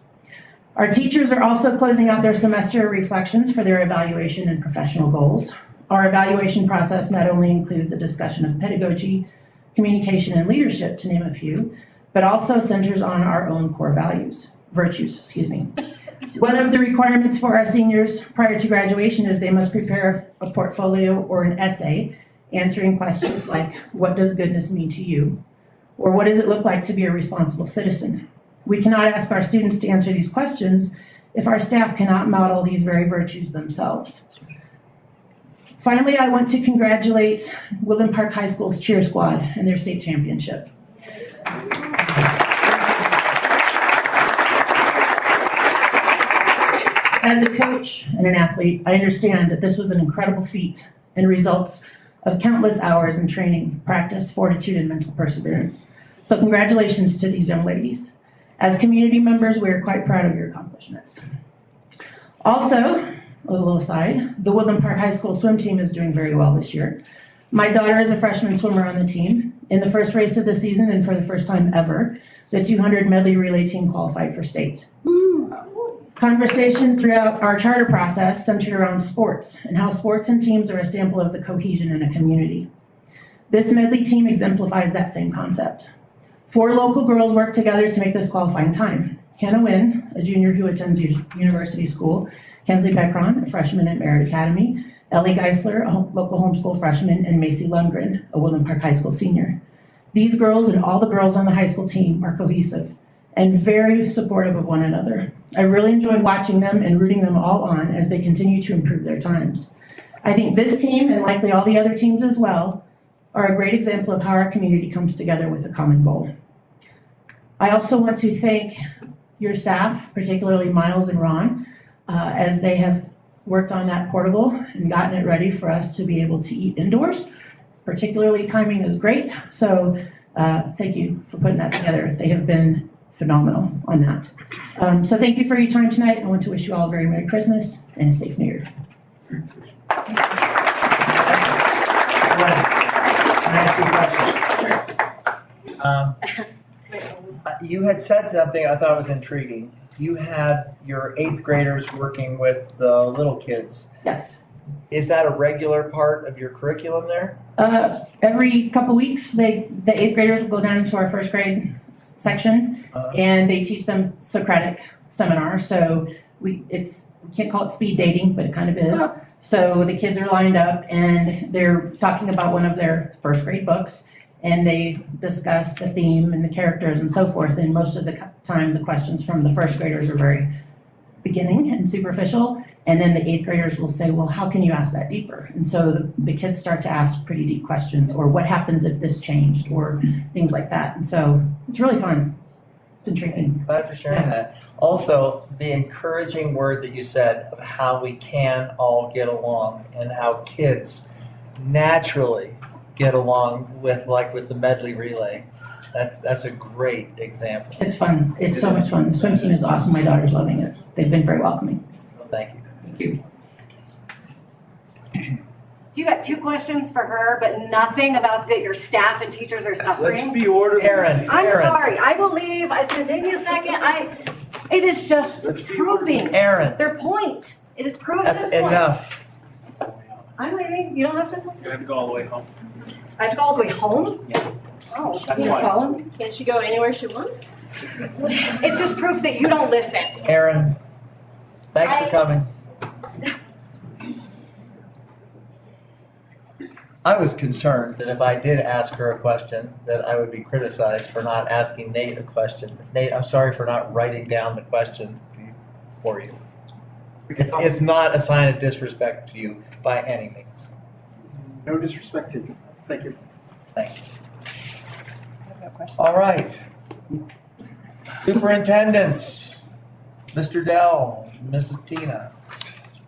Our teachers are also closing out their semester reflections for their evaluation and professional goals. Our evaluation process not only includes a discussion of pedagogy, communication, and leadership, to name a few, but also centers on our own core virtues. One of the requirements for our seniors prior to graduation is they must prepare a portfolio or an essay answering questions like, what does goodness mean to you? Or what does it look like to be a responsible citizen? We cannot ask our students to answer these questions if our staff cannot model these very virtues themselves. Finally, I want to congratulate Woodland Park High School's cheer squad and their state championship. As a coach and an athlete, I understand that this was an incredible feat and results of countless hours in training, practice, fortitude, and mental perseverance. So congratulations to these young ladies. As community members, we are quite proud of your accomplishments. Also, a little aside, the Woodland Park High School swim team is doing very well this year. My daughter is a freshman swimmer on the team. In the first race of the season, and for the first time ever, the 200 medley relay team qualified for state. Conversation throughout our charter process centered around sports and how sports and teams are a sample of the cohesion in a community. This medley team exemplifies that same concept. 4 local girls worked together to make this qualifying time. Hannah Wynn, a junior who attends university school, Kensley Beckron, a freshman at Merritt Academy, Ellie Geisler, a local homeschool freshman, and Macy Lundgren, a Woodland Park High School senior. These girls and all the girls on the high school team are cohesive and very supportive of one another. I really enjoyed watching them and rooting them all on as they continue to improve their times. I think this team, and likely all the other teams as well, are a great example of how our community comes together with a common goal. I also want to thank your staff, particularly Miles and Ron, as they have worked on that portable and gotten it ready for us to be able to eat indoors. Particularly timing is great, so thank you for putting that together. They have been phenomenal on that. So thank you for your time tonight. I want to wish you all a very Merry Christmas and a safe New Year. You had said something I thought was intriguing. You had your 8th graders working with the little kids. Yes. Is that a regular part of your curriculum there? Every couple weeks, the 8th graders will go down into our 1st grade section and they teach them Socratic seminar. So we can't call it speed dating, but it kind of is. So the kids are lined up and they're talking about one of their 1st grade books and they discuss the theme and the characters and so forth. And most of the time, the questions from the 1st graders are very beginning and superficial. And then the 8th graders will say, well, how can you ask that deeper? And so the kids start to ask pretty deep questions, or what happens if this changed, or things like that. And so it's really fun. It's intriguing. Glad for sharing that. Also, the encouraging word that you said of how we can all get along and how kids naturally get along with the medley relay. That's a great example. It's fun. It's so much fun. The swim team is awesome. My daughter's loving it. They've been very welcoming. Well, thank you. Thank you. So you got 2 questions for her, but nothing about that your staff and teachers are suffering? Let's be orderly. Aaron. I'm sorry. I believe, it's gonna take me a second. It is just proving Aaron. their point. It proves That's this point. enough. I'm waiting. You don't have to. You have to go all the way home. I have to go all the way home? Yeah. Oh, That's you why. follow me? Can't she go anywhere she wants? It's just proof that you don't listen. Aaron, thanks for coming. I was concerned that if I did ask her a question, that I would be criticized for not asking Nate a question. Nate, I'm sorry for not writing down the question for you. It's not a sign of disrespect to you by any means. No disrespect to you. Thank you. Thank you. All right. Superintendents, Mr. Dell, Mrs. Tina.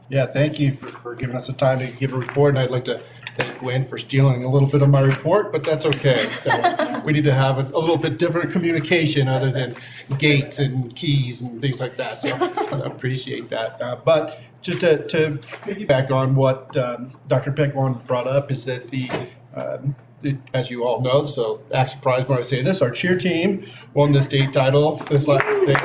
Yeah, thank you for giving us the time to give a report, and I'd like to thank Gwen for stealing a little bit of my report, but that's okay. So we need to have a little bit different communication other than gates and keys and things like that, so I appreciate that. But just to piggyback on what Dr. Peckwan brought up is that as you all know, so act surprised when I say this, our cheer team won the state title this last day.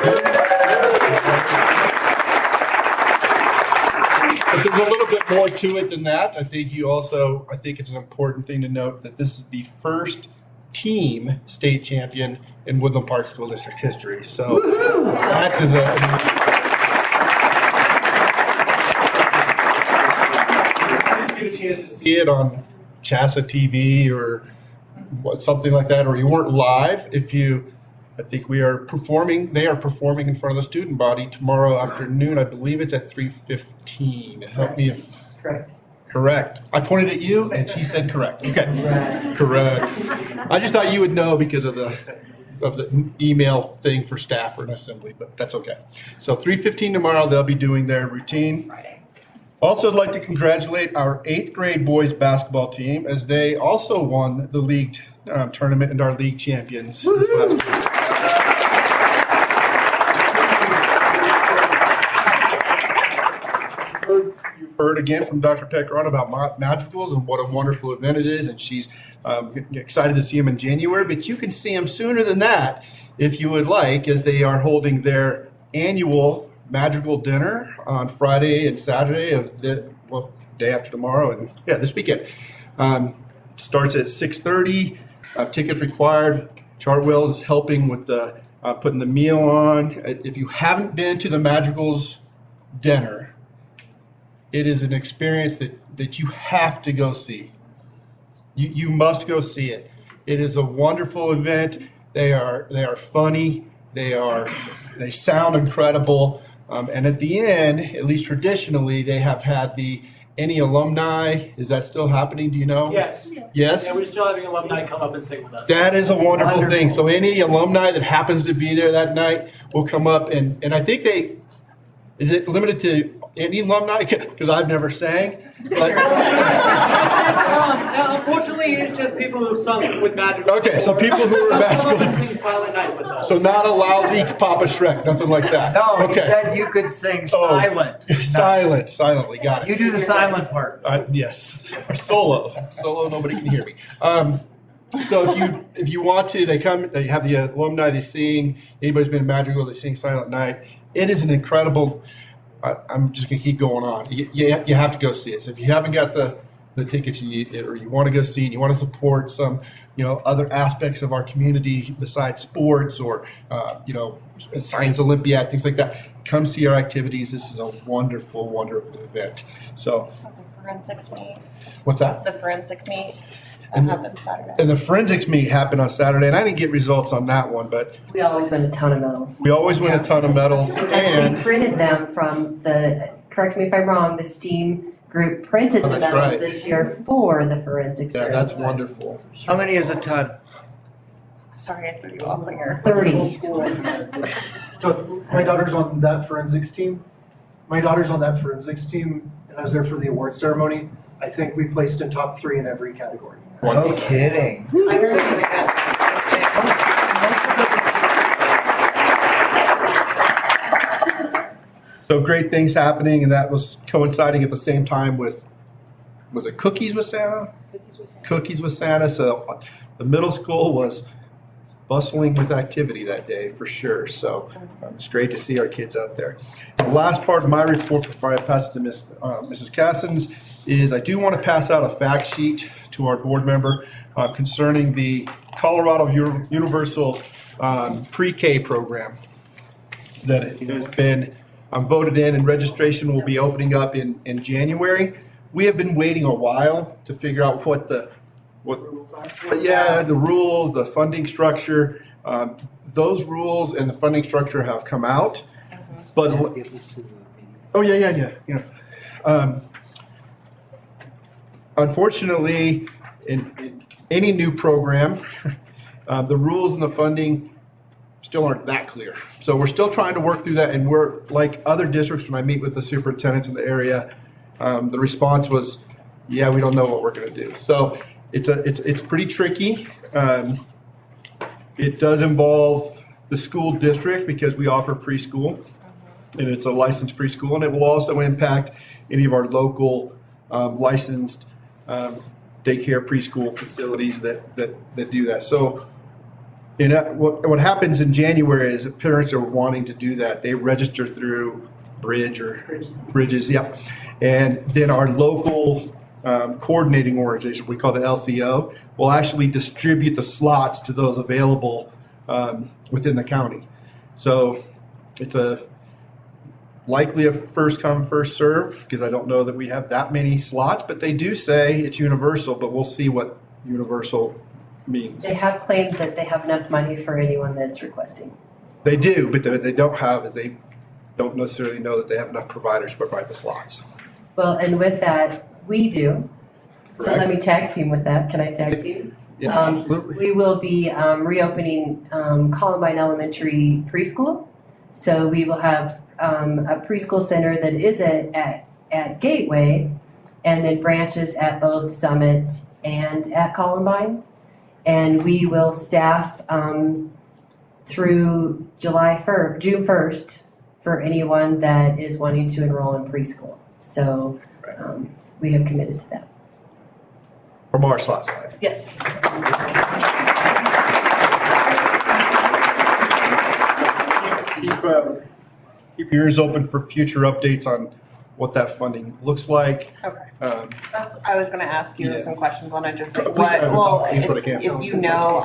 But there's a little bit more to it than that. I think it's an important thing to note that this is the first team state champion in Woodland Park School District history. So that is a chance to see it on CHSA TV or something like that, or you weren't live. I think they are performing in front of the student body tomorrow afternoon. I believe it's at 3:15. Help me if. Correct. I pointed at you and she said correct. Okay. Correct. I just thought you would know because of the email thing for staff or an assembly, but that's okay. So 3:15 tomorrow, they'll be doing their routine. Also, I'd like to congratulate our 8th grade boys basketball team as they also won the league tournament and are league champions. You've heard again from Dr. Peckron about Madrigals and what a wonderful event it is, and she's excited to see them in January, but you can see them sooner than that if you would like, as they are holding their annual Madrigal dinner on Friday and Saturday of day after tomorrow, and this weekend. Starts at 6:30. Tickets required. Chartwells is helping with the putting the meal on. If you haven't been to the Madrigals dinner, it is an experience that you have to go see. You must go see it. It is a wonderful event. They are funny. They sound incredible. And at the end, at least traditionally, they have had any alumni. Is that still happening? Do you know? Yes. Yes? Yeah, we're still having alumni come up and sing with us. That is a wonderful thing. So any alumni that happens to be there that night will come up and I think is it limited to any alumni? Because I've never sang. But Unfortunately, it's just people who've sung with Magic. Okay, so people who are magical. Come up and sing Silent Night with us. So not a lousy Papa Shrek, nothing like that. No, he Okay. said you could sing silent. Silently, got it. You do the silent part. Yes, or solo, nobody can hear me. So if you want to, they have the alumni, they sing, anybody's been in Madrigal, they sing Silent Night. It is an incredible, I'm just gonna keep going on. You have to go see it. So if you haven't got the tickets or you want to go see and you want to support some, other aspects of our community besides sports or, Science Olympiad, things like that, come see our activities. This is a wonderful, wonderful event. So. The forensics meet. What's that? The forensic meet that happens Saturday. And the forensics meet happened on Saturday, and I didn't get results on that one, but We always win a ton of medals. we always win a ton of medals. And We printed them from correct me if I'm wrong, the STEAM group printed the that's medals right. this year for the forensics yeah, group. that's wonderful. How many is a ton? Sorry, I threw you off on your. 30. So my daughter's on that forensics team. And I was there for the award ceremony. I think we placed in top 3 in every category. No kidding. I heard it was a good. So great things happening, and that was coinciding at the same time with, was it Cookies with Santa? Cookies with Santa. So the middle school was bustling with activity that day for sure. So it's great to see our kids out there. The last part of my report before I pass it to Mrs. Cassins is I do want to pass out a fact sheet to our board member concerning the Colorado Universal Pre-K program that has been voted in, and registration will be opening up in January. We have been waiting a while to figure out what the rules, the funding structure. Those rules and the funding structure have come out. But, oh, yeah. Unfortunately, in any new program, the rules and the funding still aren't that clear. So we're still trying to work through that, and we're, like other districts, when I meet with the superintendents in the area, the response was, yeah, we don't know what we're gonna do. So it's pretty tricky. It does involve the school district because we offer preschool, and it's a licensed preschool, and it will also impact any of our local licensed daycare preschool facilities that do that. So what happens in January is if parents are wanting to do that, they register through Bridges, yep. And then our local coordinating organization, we call the LCO, will actually distribute the slots to those available within the county. So it's likely a first come, first serve, because I don't know that we have that many slots, but they do say it's universal, but we'll see what universal means. They have claimed that they have enough money for anyone that's requesting. They do, but what they don't have is they don't necessarily know that they have enough providers to provide the slots. Well, and with that, we do. So Correct. let me tag team with that. Can I tag team? Yeah, absolutely. We will be reopening Columbine Elementary Preschool. So we will have a preschool center that is at Gateway, and then branches at both Summit and at Columbine. And we will staff through June 1st for anyone that is wanting to enroll in preschool. So we have committed to that. From our slot side. Yes. Keep your ears open for future updates on what that funding looks like. Okay. Um, I was gonna ask you Yeah. some questions on it, just Please, like what, well, please, what I can. if you know,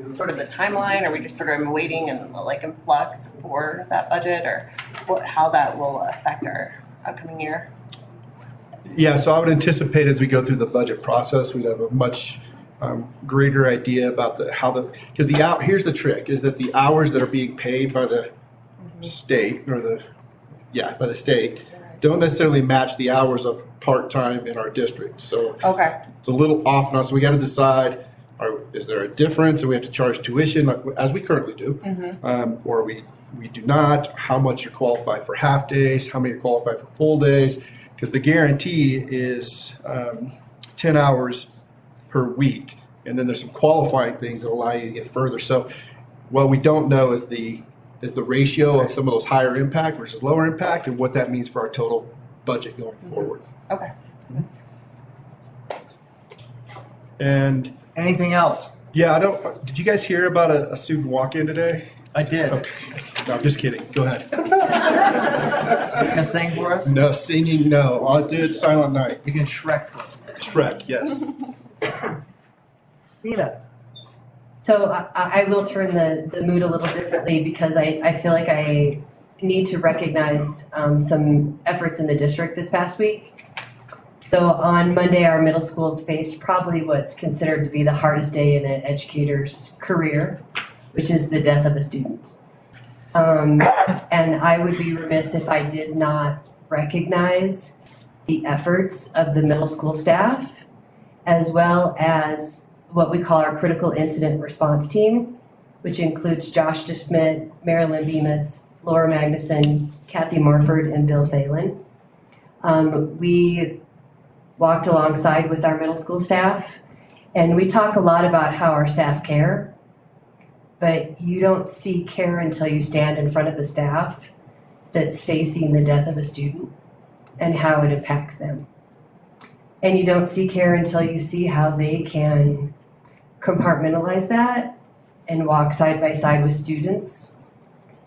sort of the timeline, are we just sort of waiting and like in flux for that budget, or how that will affect our upcoming year? Yeah, so I would anticipate as we go through the budget process, we'd have a much greater idea about because here's the trick, is that the hours that are being paid by the state, by the state, don't necessarily match the hours of part-time in our district. So Okay. it's a little off and on, so we gotta decide, is there a difference, and we have to charge tuition like as we currently do? Or we do not, how much you're qualified for half days, how many are qualified for full days, because the guarantee is 10 hours per week, and then there's some qualifying things that allow you to get further. So what we don't know is the ratio of some of those higher impact versus lower impact, and what that means for our total budget going forward. Okay. And anything else? Yeah, did you guys hear about a student walk-in today? I did. Okay. No, I'm just kidding. Go ahead. You gonna sing for us? No, singing, no. I did Silent Night. You can Shrek for us. Shrek, yes. Nina. So I will turn the mood a little differently, because I feel like I need to recognize some efforts in the district this past week. So on Monday, our middle school faced probably what's considered to be the hardest day in an educator's career, which is the death of a student. And I would be remiss if I did not recognize the efforts of the middle school staff, as well as what we call our critical incident response team, which includes Josh DeSmit, Marilyn Bemis, Laura Magnuson, Kathy Marford, and Bill Phelan. We walked alongside with our middle school staff, and we talk a lot about how our staff care, but you don't see care until you stand in front of the staff that's facing the death of a student and how it impacts them. And you don't see care until you see how they can compartmentalize that and walk side by side with students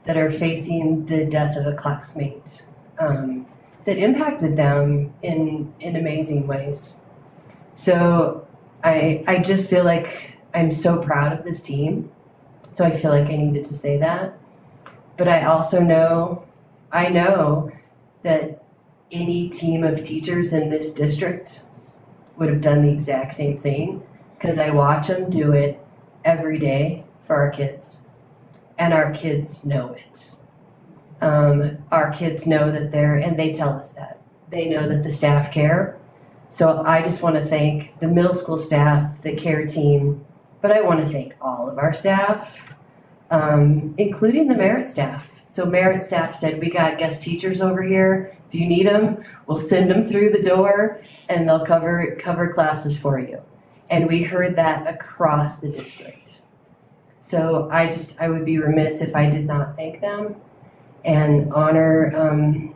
that are facing the death of a classmate that impacted them in amazing ways. So I just feel like I'm so proud of this team. So I feel like I needed to say that. But I also know that any team of teachers in this district would have done the exact same thing, because I watch them do it every day for our kids, and our kids know it. Our kids know that and they tell us that. They know that the staff care. So I just want to thank the middle school staff, the care team, but I want to thank all of our staff, including the merit staff. So merit staff said, we got guest teachers over here. If you need them, we'll send them through the door and they'll cover classes for you. And we heard that across the district. So I would be remiss if I did not thank them and honor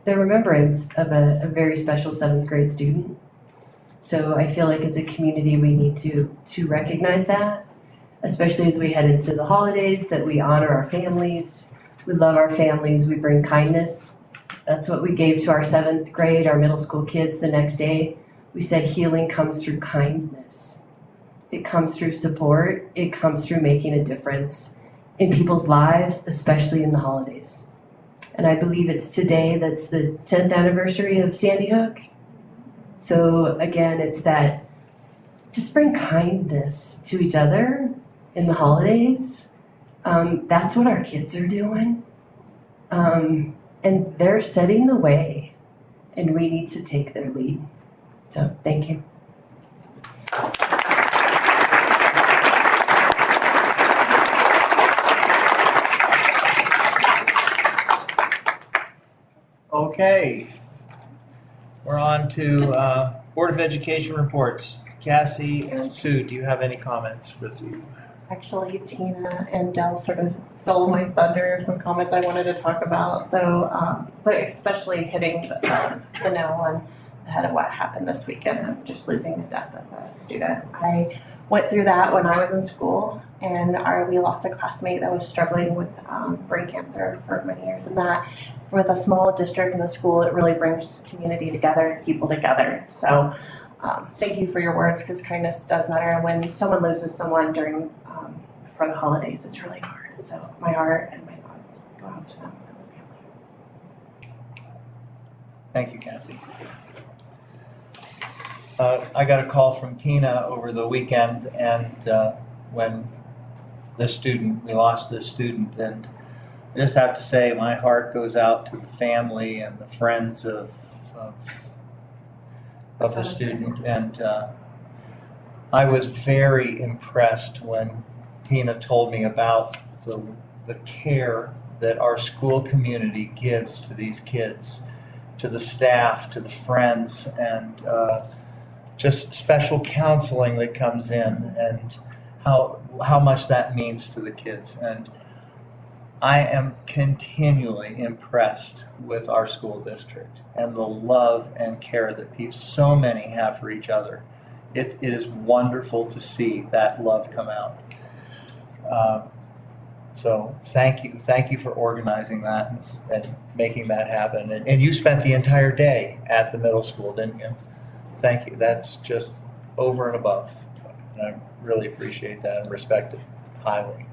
the remembrance of a very special 7th grade student. So I feel like as a community, we need to recognize that, especially as we head into the holidays, that we honor our families. We love our families, we bring kindness. That's what we gave to our 7th grade, our middle school kids the next day. We said healing comes through kindness. It comes through support. It comes through making a difference in people's lives, especially in the holidays. And I believe it's today that's the 10th anniversary of Sandy Hook. So again, it's that just bring kindness to each other in the holidays. That's what our kids are doing. And they're setting the way, and we need to take their lead. So thank you. Okay, we're on to Board of Education reports. Cassie and Sue, do you have any comments this evening? Actually, Tina and Dell sort of stole my thunder from comments I wanted to talk about. So, but especially hitting the nail on the head of what happened this weekend of just losing the death of a student. I went through that when I was in school, and we lost a classmate that was struggling with brain cancer for many years. And that, with a small district in the school, it really brings community together and people together. So thank you for your words, because kindness does matter. When someone loses someone for the holidays, it's really hard. So my heart and my thoughts go out to them and the family. Thank you, Cassie. I got a call from Tina over the weekend, and when we lost this student, and I just have to say my heart goes out to the family and the friends of the student. And I was very impressed when Tina told me about the care that our school community gives to these kids, to the staff, to the friends, and just special counseling that comes in, and how much that means to the kids. And I am continually impressed with our school district and the love and care that so many have for each other. It is wonderful to see that love come out. So thank you for organizing that and making that happen. And you spent the entire day at the middle school, didn't you? Thank you. That's just over and above. And I really appreciate that and respect it highly.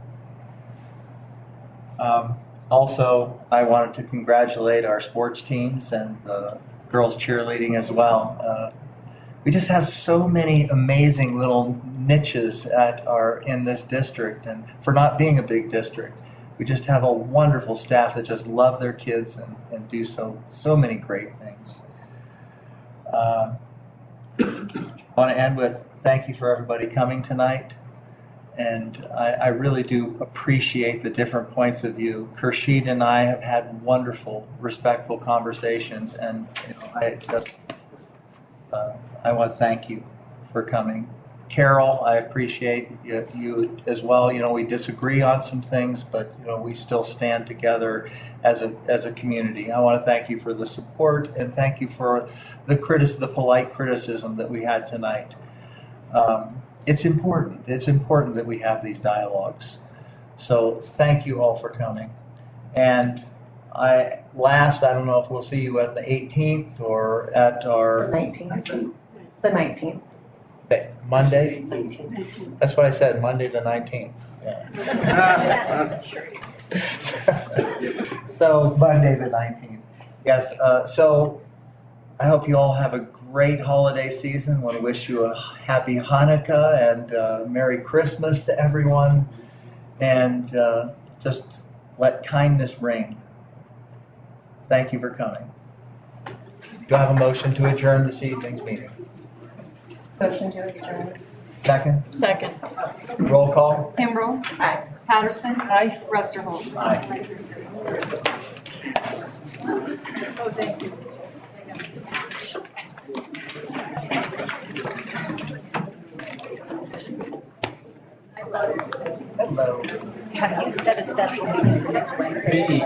Also, I wanted to congratulate our sports teams and the girls cheerleading as well. We just have so many amazing little niches in this district, and for not being a big district, we just have a wonderful staff that just love their kids and do so many great things. I want to end with thank you for everybody coming tonight. And I really do appreciate the different points of view. Khurshid and I have had wonderful, respectful conversations, and I want to thank you for coming. Carol, I appreciate you as well. You know, we disagree on some things, but we still stand together as a community. I want to thank you for the support, and thank you for the polite criticism that we had tonight. It's important. It's important that we have these dialogues. So thank you all for coming. And I don't know if we'll see you at the 18th or at our... The 19th. The 19th. Monday? 19th. That's what I said, Monday the 19th. Yeah. So Monday the 19th. Yes, so I hope you all have a great holiday season. I want to wish you a happy Hanukkah and Merry Christmas to everyone. And just let kindness reign. Thank you for coming. Do I have a motion to adjourn this evening's meeting? Motion to adjourn. Second? Second. Roll call? Kimbrell. Aye. Patterson. Aye. Rusterholz. Aye. Oh, thank you. Hello. Have you set a special meeting for next Wednesday?